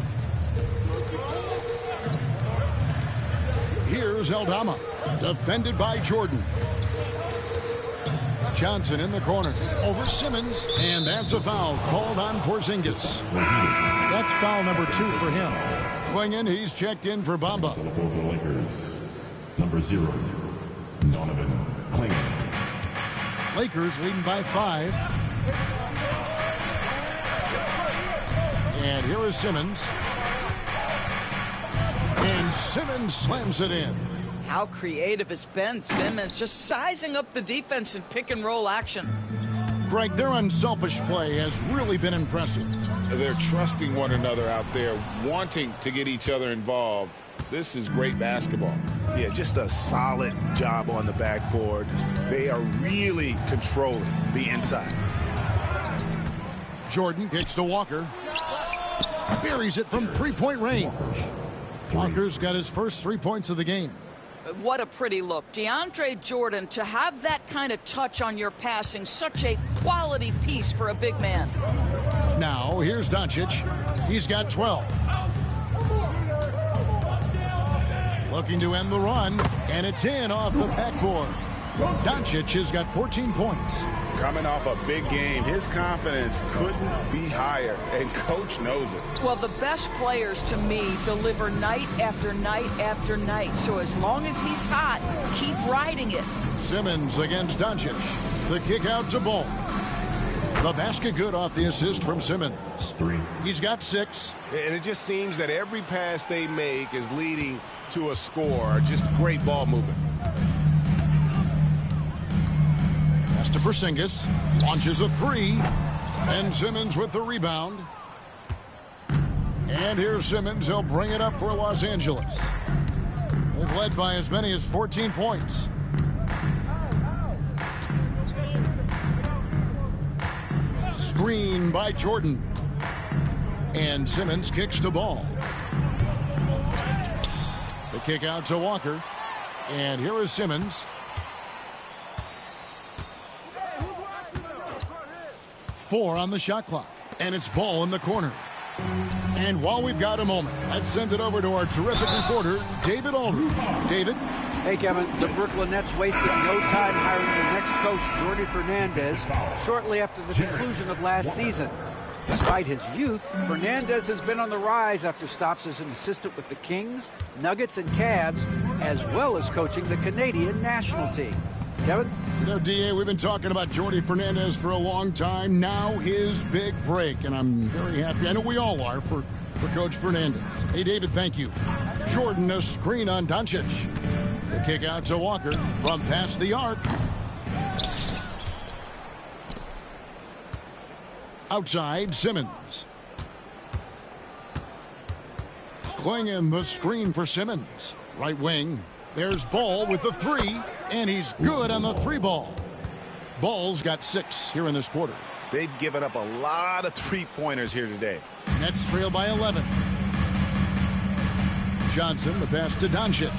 Here's Aldama, defended by Jordan. Johnson in the corner, over Simmons, and that's a foul called on Porzingis. That's foul number 2 for him. Klingon, he's checked in for Bamba. For the Lakers, number 0, Donovan Klingon. Lakers leading by 5. And here is Simmons. And Simmons slams it in. How creative has Ben Simmons, just sizing up the defense in pick-and-roll action. Greg, their unselfish play has really been impressive. They're trusting one another out there, wanting to get each other involved. This is great basketball. Yeah, just a solid job on the backboard. They are really controlling the inside. Jordan kicks to Walker. Buries it from three-point range. Walker's got his first 3 points of the game. What a pretty look. DeAndre Jordan, to have that kind of touch on your passing, such a quality piece for a big man. Now, here's Doncic. He's got 12. Looking to end the run, and it's in off the backboard. Doncic has got 14 points. Coming off a big game, his confidence couldn't be higher, and Coach knows it. Well, the best players, to me, deliver night after night after night. So as long as he's hot, keep riding it. Simmons against Doncic. The kick out to Ball. The basket good off the assist from Simmons. 3. He's got 6. And it just seems that every pass they make is leading to a score. Just great ball movement. Pass to Porzingis. Launches a 3. And Simmons with the rebound. And here's Simmons. He'll bring it up for Los Angeles. They've led by as many as 14 points. Screen by Jordan. And Simmons kicks to Ball. The kick out to Walker. And here is Simmons. 4 on the shot clock. And it's Ball in the corner. And while we've got a moment, let's send it over to our terrific reporter, David Aldridge. David? Hey, Kevin, the Brooklyn Nets wasted no time hiring their next coach, Jordi Fernandez, shortly after the conclusion of last season. Despite his youth, Fernandez has been on the rise after stops as an assistant with the Kings, Nuggets, and Cavs, as well as coaching the Canadian national team. Kevin? You know, D.A., we've been talking about Jordi Fernandez for a long time. Now his big break, and I'm very happy. I know we all are for Coach Fernandez. Hey, David, thank you. Jordan, a screen on Doncic. The kick out to Walker from past the arc. Outside, Simmons. Klingon, the screen for Simmons. Right wing. There's Ball with the 3, and he's good on the 3 ball. Ball's got 6 here in this quarter. They've given up a lot of three-pointers here today. Nets trail by 11. Johnson, the pass to Doncic.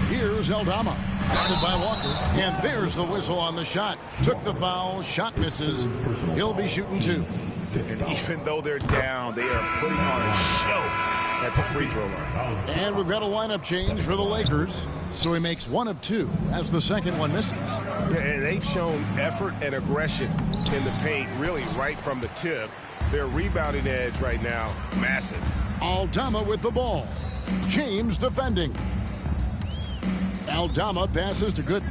Here's Aldama. Guarded by Walker. And there's the whistle on the shot. Took the foul. Shot misses. He'll be shooting 2. And even though they're down, they are putting on a show at the free throw line. And we've got a lineup change for the Lakers. So he makes 1 of 2 as the second one misses. Yeah, and they've shown effort and aggression in the paint, really right from the tip. Their rebounding edge right now, massive. Aldama with the ball. James defending. Aldama passes to Gooden.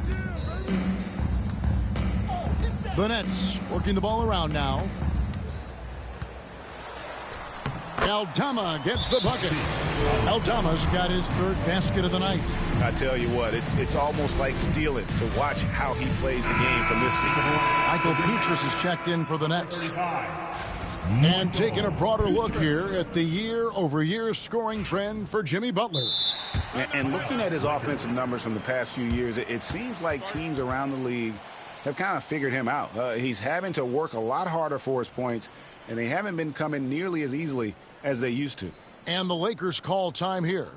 The Nets working the ball around now. Aldama gets the bucket. Aldama's got his 3rd basket of the night. I tell you what, it's almost like stealing to watch how he plays the game from this season. Michael Petrus is checked in for the Nets. And taking a broader look here at the year-over-year scoring trend for Jimmy Butler. And looking at his offensive numbers from the past few years, it seems like teams around the league have kind of figured him out. He's having to work a lot harder for his points, and they haven't been coming nearly as easily as they used to. And the Lakers call time here.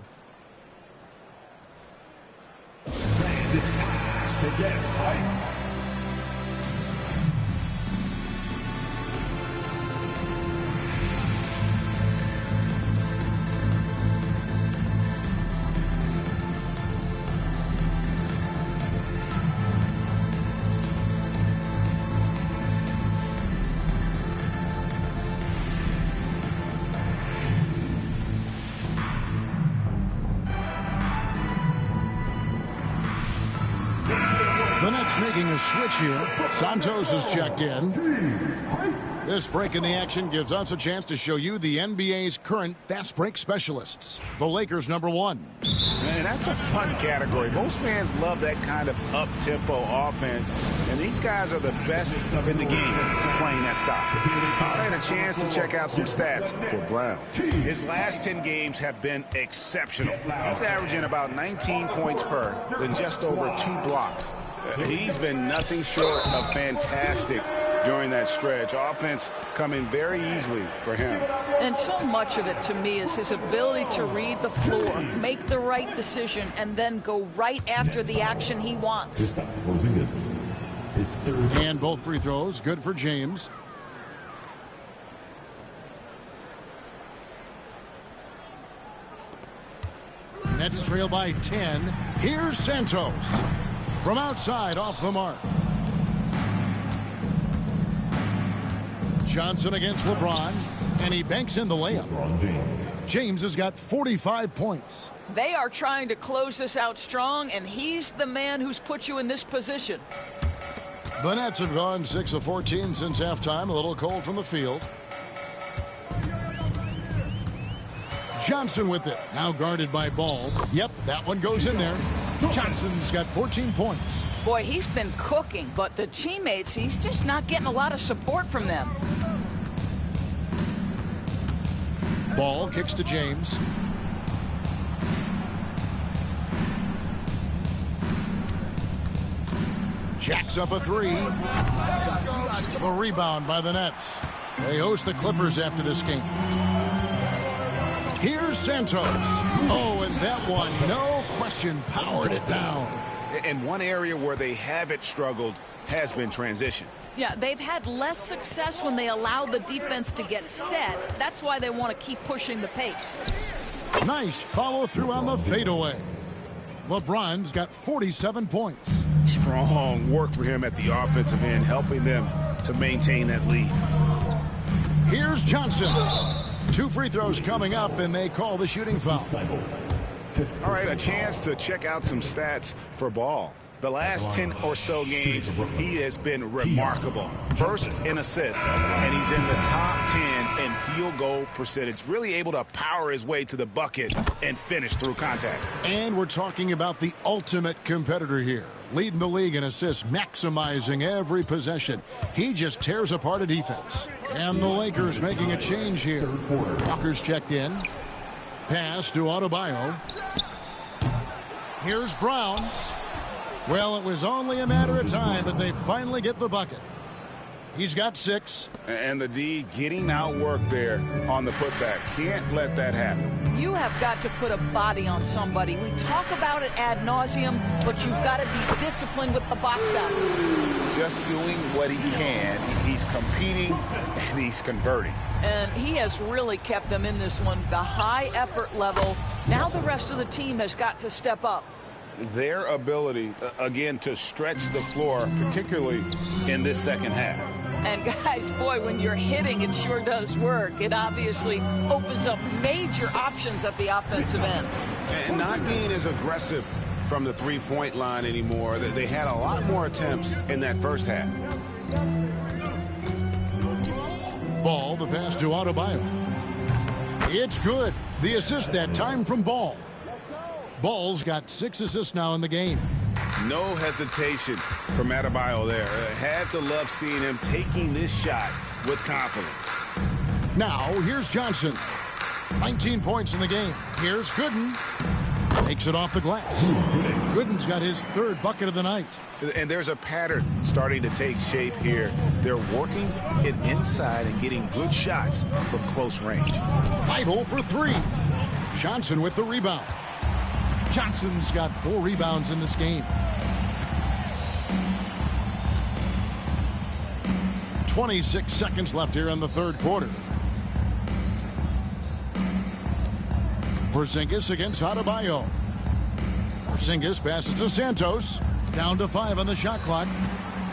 The Nets making a switch here. Santos is checked in. This break in the action gives us a chance to show you the NBA's current fast break specialists. The Lakers #1. Man, that's a fun category. Most fans love that kind of up-tempo offense, and these guys are the best in the game playing that style. I had a chance to check out some stats for Brown. His last 10 games have been exceptional. He's averaging about 19 points per, then just over 2 blocks. He's been nothing short of fantastic during that stretch. Offense coming very easily for him. And so much of it to me is his ability to read the floor, make the right decision, and then go right after the action he wants. And both free throws good for James. Nets trail by 10. Here's Santos. From outside, off the mark. Johnson against LeBron, and he banks in the layup. James has got 45 points. They are trying to close this out strong, and he's the man who's put you in this position. The Nets have gone 6 of 14 since halftime. A little cold from the field. Johnson with it. Now guarded by Ball. Yep, that one goes in there. Johnson's got 14 points. Boy, he's been cooking, but the teammates, he's just not getting a lot of support from them. Ball kicks to James. Jacks up a 3. The rebound by the Nets. They host the Clippers after this game. Here's Santos. Oh, and that one, no question, powered it down. And one area where they haven't struggled has been transition. Yeah, they've had less success when they allow the defense to get set. That's why they want to keep pushing the pace. Nice follow through on the fadeaway. LeBron's got 47 points. Strong work for him at the offensive end, helping them to maintain that lead. Here's Johnson. 2 free throws coming up, and they call the shooting foul. All right, a chance to check out some stats for Ball. The last 10 or so games, he has been remarkable. First in assists, and he's in the top 10 in field goal percentage. Really able to power his way to the bucket and finish through contact. And we're talking about the ultimate competitor here. Leading the league in assists, maximizing every possession. He just tears apart a defense. And the Lakers making a change here. Walker's checked in. Pass to Adebayo. Here's Brown. Well, it was only a matter of time, but they finally get the bucket. He's got 6. And the D getting outworked there on the putback. Can't let that happen. You have got to put a body on somebody. We talk about it ad nauseum, but you've got to be disciplined with the box out. Just doing what he can. He's competing, and he's converting. And he has really kept them in this one. The high effort level. Now the rest of the team has got to step up. Their ability, again, to stretch the floor, particularly in this second half. And guys, boy, when you're hitting, it sure does work. It obviously opens up major options at the offensive end. And not being as aggressive from the three-point line anymore. They had a lot more attempts in that first half. Ball, the pass to Adebayo. It's good. The assist that time from Ball. Ball's got 6 assists now in the game. No hesitation from Adebayo there. Had to love seeing him taking this shot with confidence. Now, here's Johnson. 19 points in the game. Here's Gooden. Takes it off the glass. Gooden's got his 3rd bucket of the night. And there's a pattern starting to take shape here. They're working it inside and getting good shots from close range. Vital for 3. Johnson with the rebound. Johnson's got 4 rebounds in this game. 26 seconds left here in the 3rd quarter. Porzingis against Adebayo. Porzingis passes to Santos. Down to 5 on the shot clock.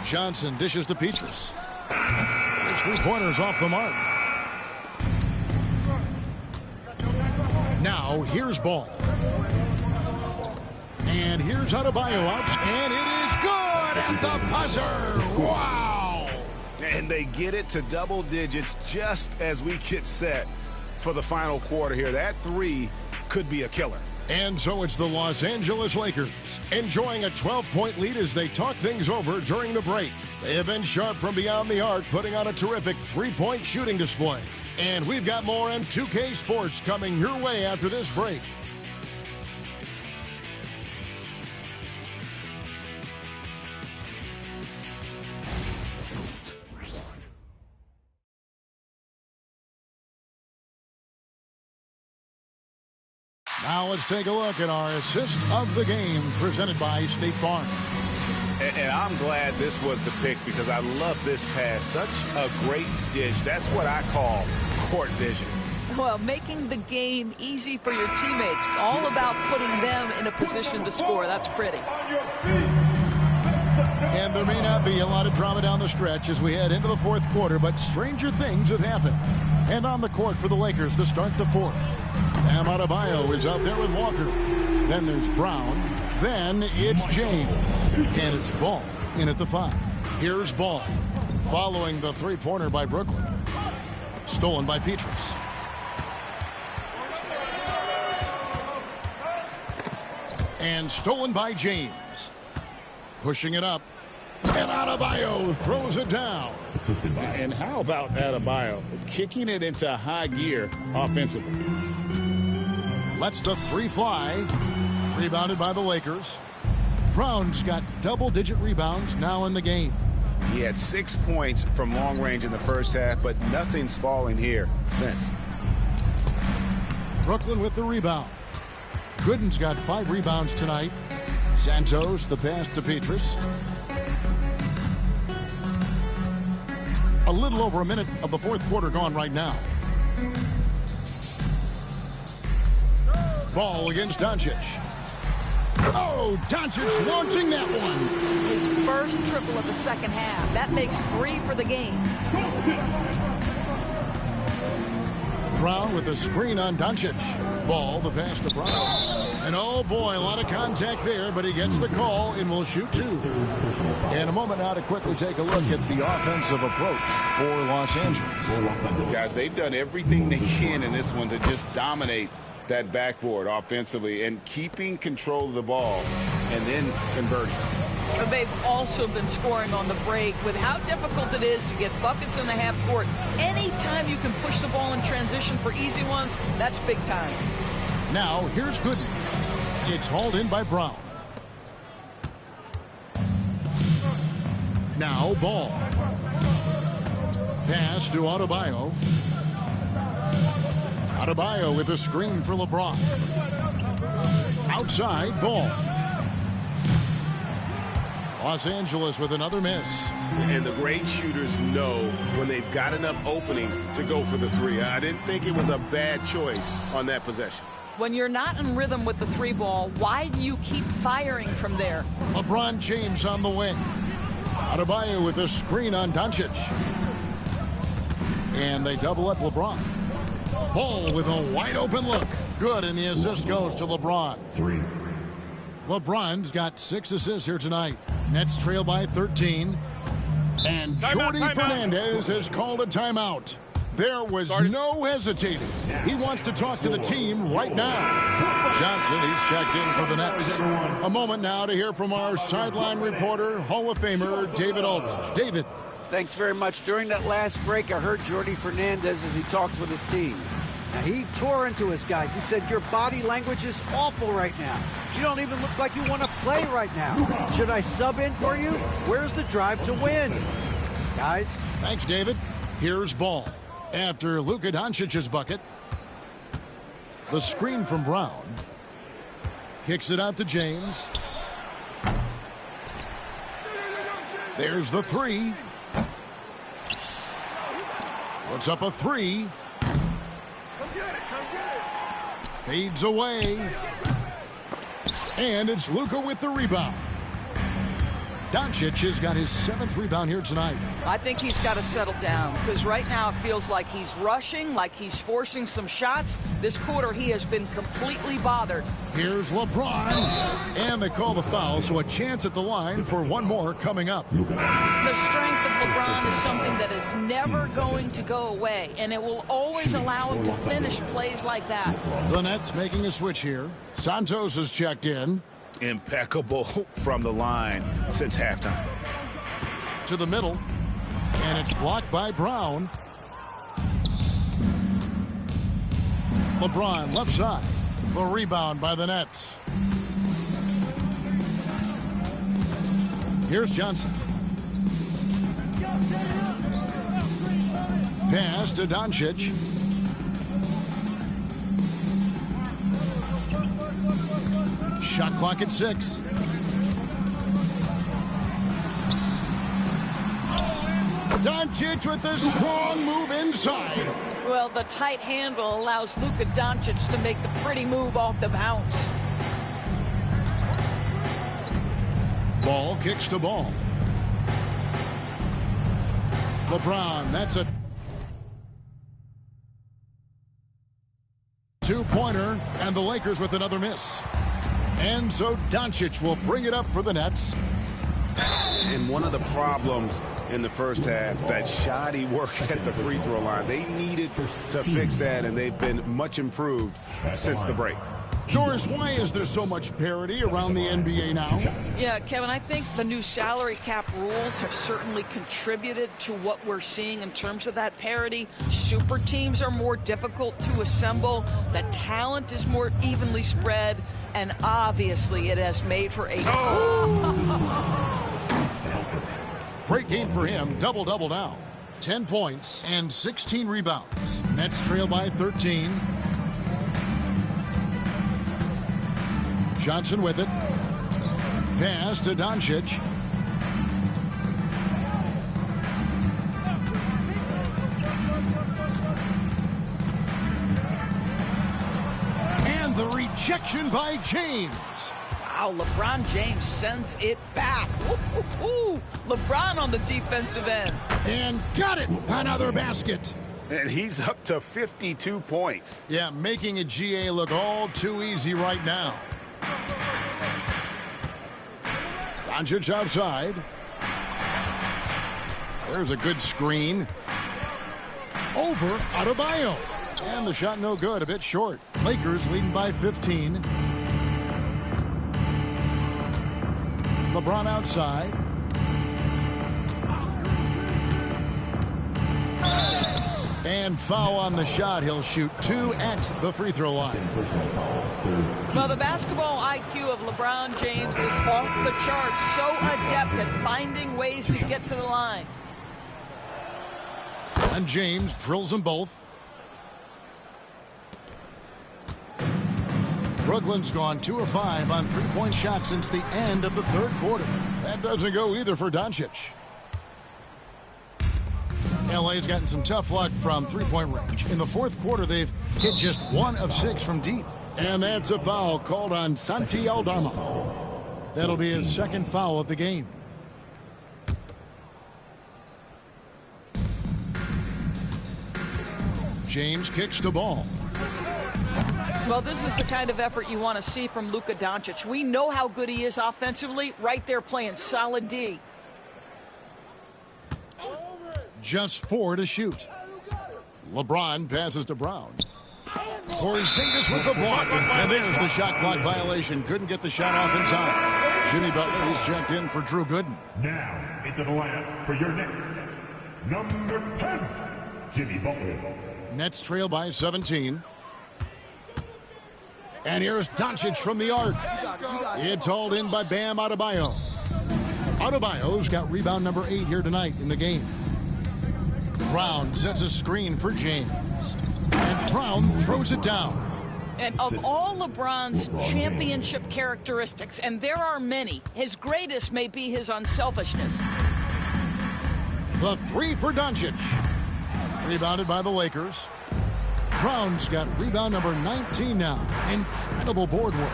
Johnson dishes to Petrus. His 3-pointers off the mark. Now here's Ball. And here's Adebayo out, and it is good! Good at the buzzer. Wow. And they get it to double digits just as we get set for the final quarter here. That three could be a killer. And so it's the Los Angeles Lakers enjoying a 12-point lead as they talk things over during the break. They have been sharp from beyond the arc, putting on a terrific three-point shooting display. And we've got more on 2K Sports coming your way after this break. Now let's take a look at our assist of the game presented by State Farm. And I'm glad this was the pick because I love this pass. Such a great dish. That's what I call court vision. Well, making the game easy for your teammates. All about putting them in a position to score. That's pretty. And there may not be a lot of drama down the stretch as we head into the fourth quarter, but stranger things have happened. And on the court for the Lakers to start the fourth. Bam Adebayo is out there with Walker. Then there's Brown. Then it's James. And it's Ball in at the 5. Here's Ball. Following the three-pointer by Brooklyn. Stolen by Petrus. And stolen by James. Pushing it up. And Adebayo throws it down. And how about Adebayo kicking it into high gear offensively? Lets the three fly. Rebounded by the Lakers. Brown's got double-digit rebounds now in the game. He had 6 points from long range in the first half, but nothing's falling here since. Brooklyn with the rebound. Gooden's got 5 rebounds tonight. Santos, the pass to Petrus. A little over a minute of the fourth quarter gone right now. Ball against Doncic. Oh, Doncic launching that one. His first triple of the second half. That makes 3 for the game. Brown with a screen on Doncic. Ball, the pass to Brown. And oh boy, a lot of contact there, but he gets the call and will shoot 2. In a moment now to quickly take a look at the offensive approach for Los Angeles. Guys, they've done everything they can in this one to just dominate that backboard offensively and keeping control of the ball and then converting. But they've also been scoring on the break with how difficult it is to get buckets in the half court. Anytime you can push the ball in transition for easy ones, that's big time. Now, here's Gooden. It's hauled in by Brown. Now, Ball. Pass to Adebayo. Adebayo with a screen for LeBron. Outside, Ball. Los Angeles with another miss. And the great shooters know when they've got enough opening to go for the three. I didn't think it was a bad choice on that possession. When you're not in rhythm with the 3 ball, why do you keep firing from there? LeBron James on the wing. Adebayo with a screen on Doncic. And they double up LeBron. Ball with a wide open look. Good, and the assist goes to LeBron. 3. LeBron's got 6 assists here tonight. Nets trail by 13. And Jordy Fernandez has called a timeout. There was no hesitating. He wants to talk to the team right now. Johnson, he's checked in for the Nets. A moment now to hear from our sideline reporter, Hall of Famer David Aldridge. David. Thanks very much. During that last break, I heard Jordy Fernandez as he talked with his team. Now, he tore into his guys. He said, your body language is awful right now. You don't even look like you want to play right now. Should I sub in for you? Where's the drive to win? Guys? Thanks, David. Here's Ball. After Luka Doncic's bucket. The screen from Brown. Kicks it out to James. There's the 3. Puts up a 3. Fades away. And it's Luka with the rebound. Doncic has got his 7th rebound here tonight. I think he's got to settle down because right now it feels like he's rushing, like he's forcing some shots. This quarter he has been completely bothered. Here's LeBron. And they call the foul, so a chance at the line for one more coming up. The strength of LeBron is something that is never going to go away, and it will always allow him to finish plays like that. The Nets making a switch here. Santos has checked in. Impeccable from the line since halftime. To the middle, and it's blocked by Brown. LeBron left side. The rebound by the Nets. Here's Johnson. Pass to Doncic. Shot clock at 6. Doncic with a strong move inside. Well, the tight handle allows Luka Doncic to make the pretty move off the bounce. Ball kicks to Ball. LeBron, that's a two-pointer, and the Lakers with another miss. And so Doncic will bring it up for the Nets. And one of the problems in the first half, that shoddy work at the free throw line. They needed to fix that, and they've been much improved since the break. Doris, why is there so much parity around the NBA now? Yeah, Kevin, I think the new salary cap rules have certainly contributed to what we're seeing in terms of that parity. Super teams are more difficult to assemble. The talent is more evenly spread. And obviously it has made for a... Great game for him. Double-double now. 10 points and 16 rebounds. Nets trail by 13. Johnson with it. Pass to Doncic. And the rejection by James. Wow, LeBron James sends it back. Ooh, LeBron on the defensive end. And got it. Another basket. And he's up to 52 points. Yeah, making a GA look all too easy right now. Doncic outside. There's a good screen. Over Adebayo. And the shot no good, a bit short. Lakers leading by 15. LeBron outside. And foul on the shot. He'll shoot 2 at the free throw line. Well, the basketball IQ of LeBron James is off the charts. So adept at finding ways to get to the line. And James drills them both. Brooklyn's gone 2 of 5 on three-point shots since the end of the third quarter. That doesn't go either for Doncic. LA's gotten some tough luck from three-point range. In the fourth quarter, they've hit just 1 of 6 from deep. And that's a foul called on Santi Aldama. That'll be his second foul of the game. James kicks the ball. Well, this is the kind of effort you want to see from Luka Doncic. We know how good he is offensively. Right there playing solid D. Just 4 to shoot. LeBron passes to Brown. Porzingis with the block. And there's the shot clock violation. Couldn't get the shot off in time. Jimmy Butler, he's checked in for Drew Gooden. Now into the lineup for your Knicks, number 10, Jimmy Butler. Nets trail by 17. And here's Doncic from the arc. It's hauled in by Bam Adebayo. Adebayo's got rebound number 8 here tonight in the game. Brown sets a screen for James. And Brown throws it down. And of all LeBron's championship characteristics, and there are many, his greatest may be his unselfishness. The 3 for Doncic. Rebounded by the Lakers. Brown's got rebound number 19 now. Incredible board work.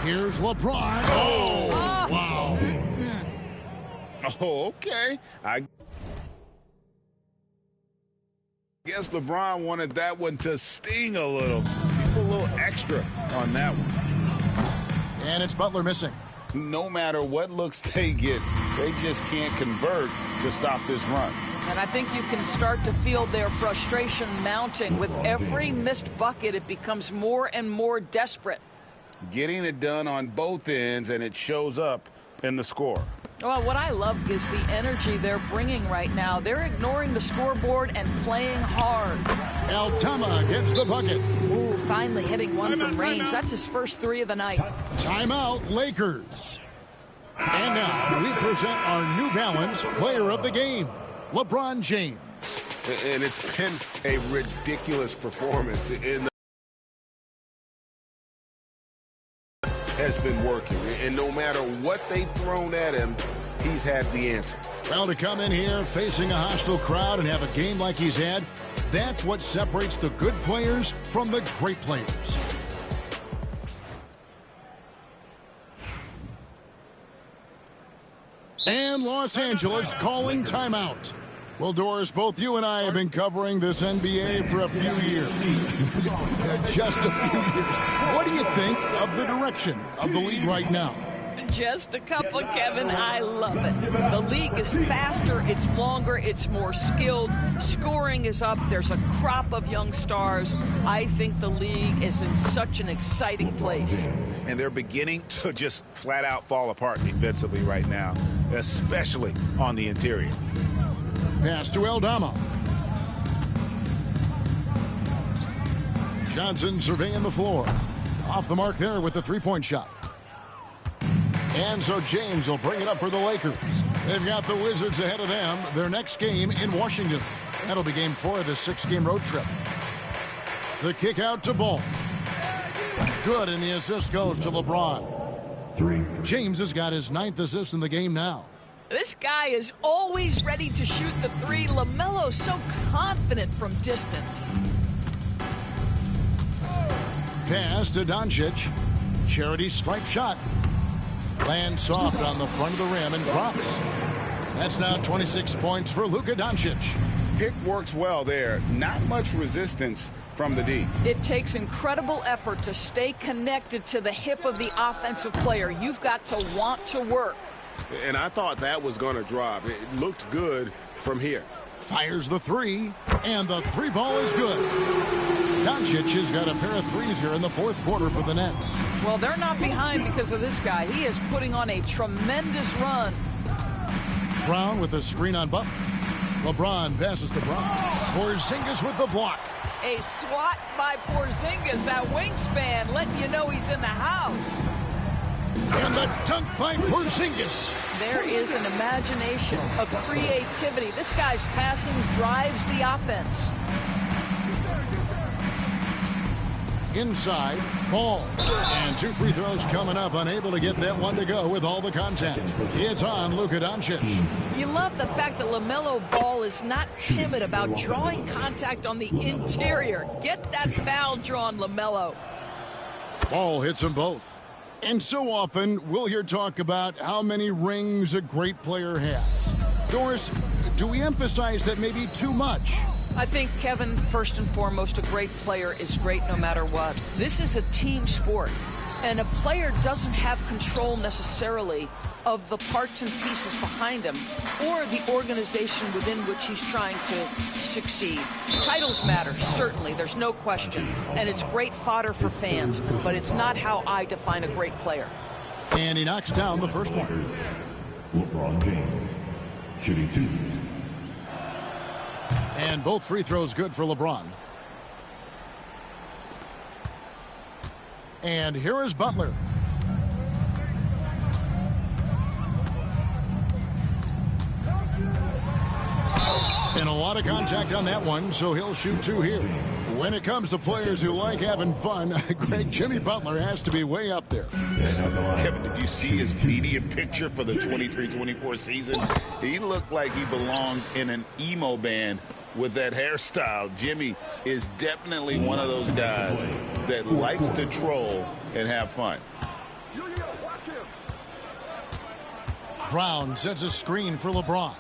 Here's LeBron. Oh! Oh, okay. I guess LeBron wanted that one to sting a little. Put a little extra on that one. And it's Butler missing. No matter what looks they get, they just can't convert to stop this run. And I think you can start to feel their frustration mounting. With every missed bucket, it becomes more and more desperate. Getting it done on both ends, and it shows up in the score. Well, what I love is the energy they're bringing right now. They're ignoring the scoreboard and playing hard. Aldama gets the bucket. Ooh, finally hitting one from range. That's his first three of the night. Timeout, Lakers. And now we present our New Balance player of the game, LeBron James. And it's been a ridiculous performance. Has been working, and no matter what they've thrown at him, he's had the answer. Well, to come in here facing a hostile crowd and have a game like he's had, that's what separates the good players from the great players. And Los Angeles calling timeout. Well, Doris, both you and I have been covering this NBA for a few years. Just a few years. What do you think of the direction of the league right now? Just a couple, Kevin. I love it. The league is faster, it's longer, it's more skilled. Scoring is up. There's a crop of young stars. I think the league is in such an exciting place. And they're beginning to just flat out fall apart defensively right now, especially on the interior. Pass to Aldama. Johnson surveying the floor. Off the mark there with the three-point shot. And so James will bring it up for the Lakers. They've got the Wizards ahead of them. Their next game in Washington. That'll be game 4 of the 6-game road trip. The kick out to Ball. Good, and the assist goes to LeBron. James has got his 9th assist in the game now. This guy is always ready to shoot the three. LaMelo's so confident from distance. Pass to Doncic. Charity stripe shot. Lands soft on the front of the rim and drops. That's now 26 points for Luka Doncic. Pick works well there. Not much resistance from the D. It takes incredible effort to stay connected to the hip of the offensive player. You've got to want to work. And I thought that was going to drop. It looked good from here. Fires the three, and the three ball is good. Doncic has got a pair of threes here in the fourth quarter for the Nets. Well, they're not behind because of this guy. He is putting on a tremendous run. Brown with the screen on Butler. LeBron passes to Brown. Porzingis with the block. A swat by Porzingis, that wingspan, letting you know he's in the house. And the dunk by Porzingis. There is an imagination, a creativity. This guy's passing drives the offense. Inside, Ball. And 2 free throws coming up, unable to get that one to go with all the contact. It's on Luka Doncic. You love the fact that LaMelo Ball is not timid about drawing contact on the interior. Get that foul drawn, LaMelo. Ball hits them both. And so often, we'll hear talk about how many rings a great player has. Doris, do we emphasize that maybe too much? I think, Kevin, first and foremost, a great player is great no matter what. This is a team sport, and a player doesn't have control necessarily of the parts and pieces behind him or the organization within which he's trying to succeed. Titles matter, certainly, there's no question, and it's great fodder for fans, but it's not how I define a great player. And he knocks down the first one. LeBron James, shooting 2. And both free throws good for LeBron. And here is Butler. And a lot of contact on that one, so he'll shoot 2 here. When it comes to players who like having fun, great Jimmy Butler has to be way up there. Kevin, did you see his media picture for the 23-24 season? He looked like he belonged in an emo band with that hairstyle. Jimmy is definitely one of those guys that likes to troll and have fun. Brown sets a screen for LeBron.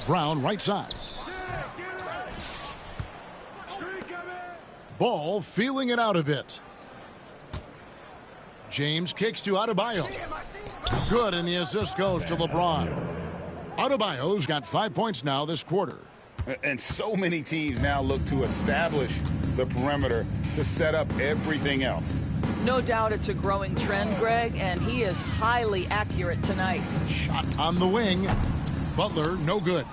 Brown right side. Ball feeling it out a bit. James kicks to Adebayo. Good, and the assist goes to LeBron. Adebayo's got 5 points now this quarter. And so many teams now look to establish the perimeter to set up everything else. No doubt it's a growing trend, Greg, and he is highly accurate tonight. Shot on the wing. Butler, no good.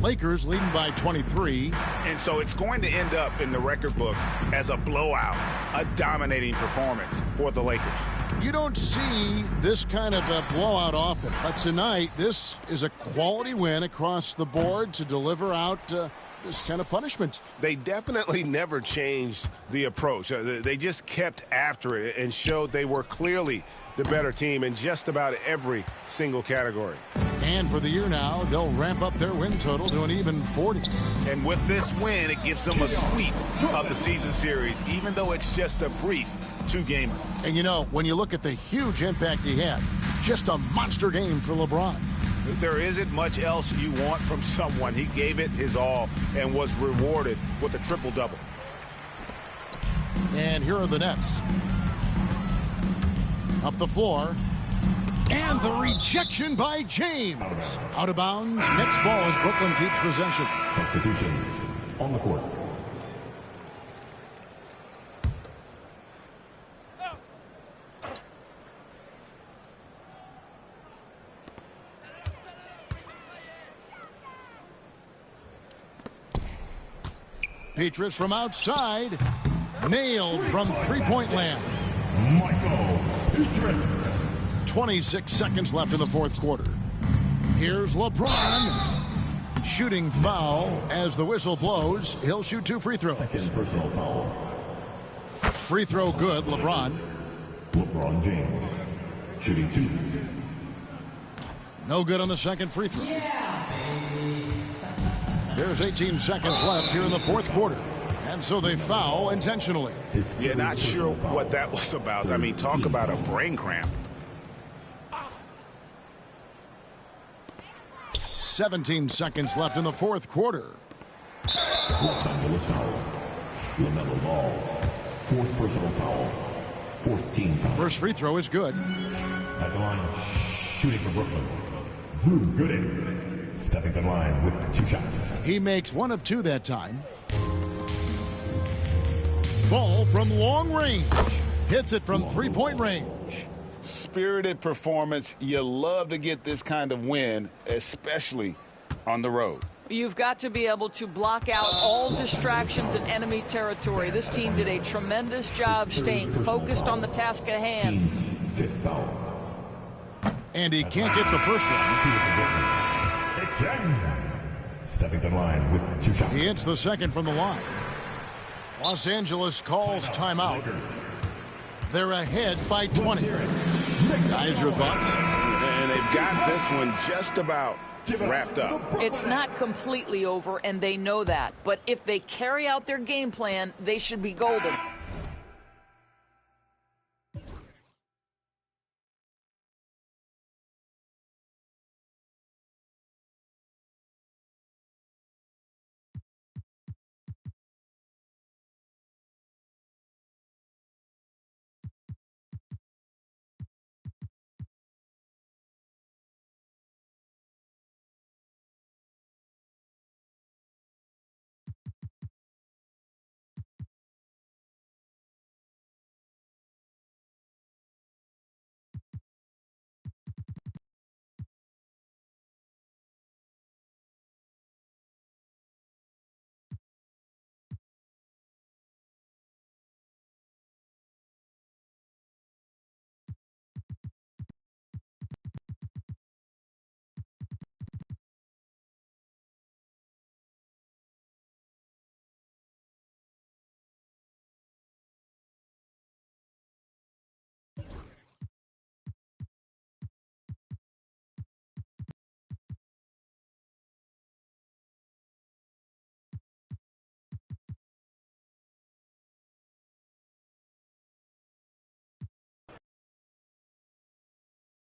Lakers leading by 23. And so it's going to end up in the record books as a blowout, a dominating performance for the Lakers. You don't see this kind of a blowout often, but tonight this is a quality win across the board to deliver out this kind of punishment. They definitely never changed the approach. They just kept after it and showed they were clearly the better team in just about every single category. And for the year now, they'll ramp up their win total to an even 40. And with this win, it gives them a sweep of the season series, even though it's just a brief two-gamer. And you know, when you look at the huge impact he had, just a monster game for LeBron. There isn't much else you want from someone. He gave it his all and was rewarded with a triple-double. And here are the Nets. Up the floor. And the rejection by James. Out of bounds. Next ball as Brooklyn keeps possession. Substitutions on the court. Petrus from outside. Nailed from three-point land. Michael Petrus. 26 seconds left in the fourth quarter. Here's LeBron. Shooting foul as the whistle blows. He'll shoot 2 free throws. Second personal foul. Free throw good, LeBron. LeBron James. Shooting 2. No good on the second free throw. There's 18 seconds left here in the fourth quarter. And so they foul intentionally. Yeah, not sure what that was about. I mean, talk about a brain cramp. 17 seconds left in the fourth quarter. Los Angeles foul. LaMelo Ball. 4th personal foul. 4th team foul. First free throw is good. At the line, shooting for Brooklyn. Drew Gooden. Stepping to the line with 2 shots. He makes 1 of 2 that time. Ball from long range. Hits it from three-point range. Spirited performance. You love to get this kind of win, especially on the road. You've got to be able to block out all distractions in enemy territory. This team did a tremendous job staying focused on the task at hand. Team's 5th foul. And he can't get the first one. Stepping to the line with 2 shots. He hits the second from the line. Los Angeles calls timeout. They're ahead by 20. Guys, your thoughts? And they've got this one just about wrapped up. It's not completely over, and they know that. But if they carry out their game plan, they should be golden.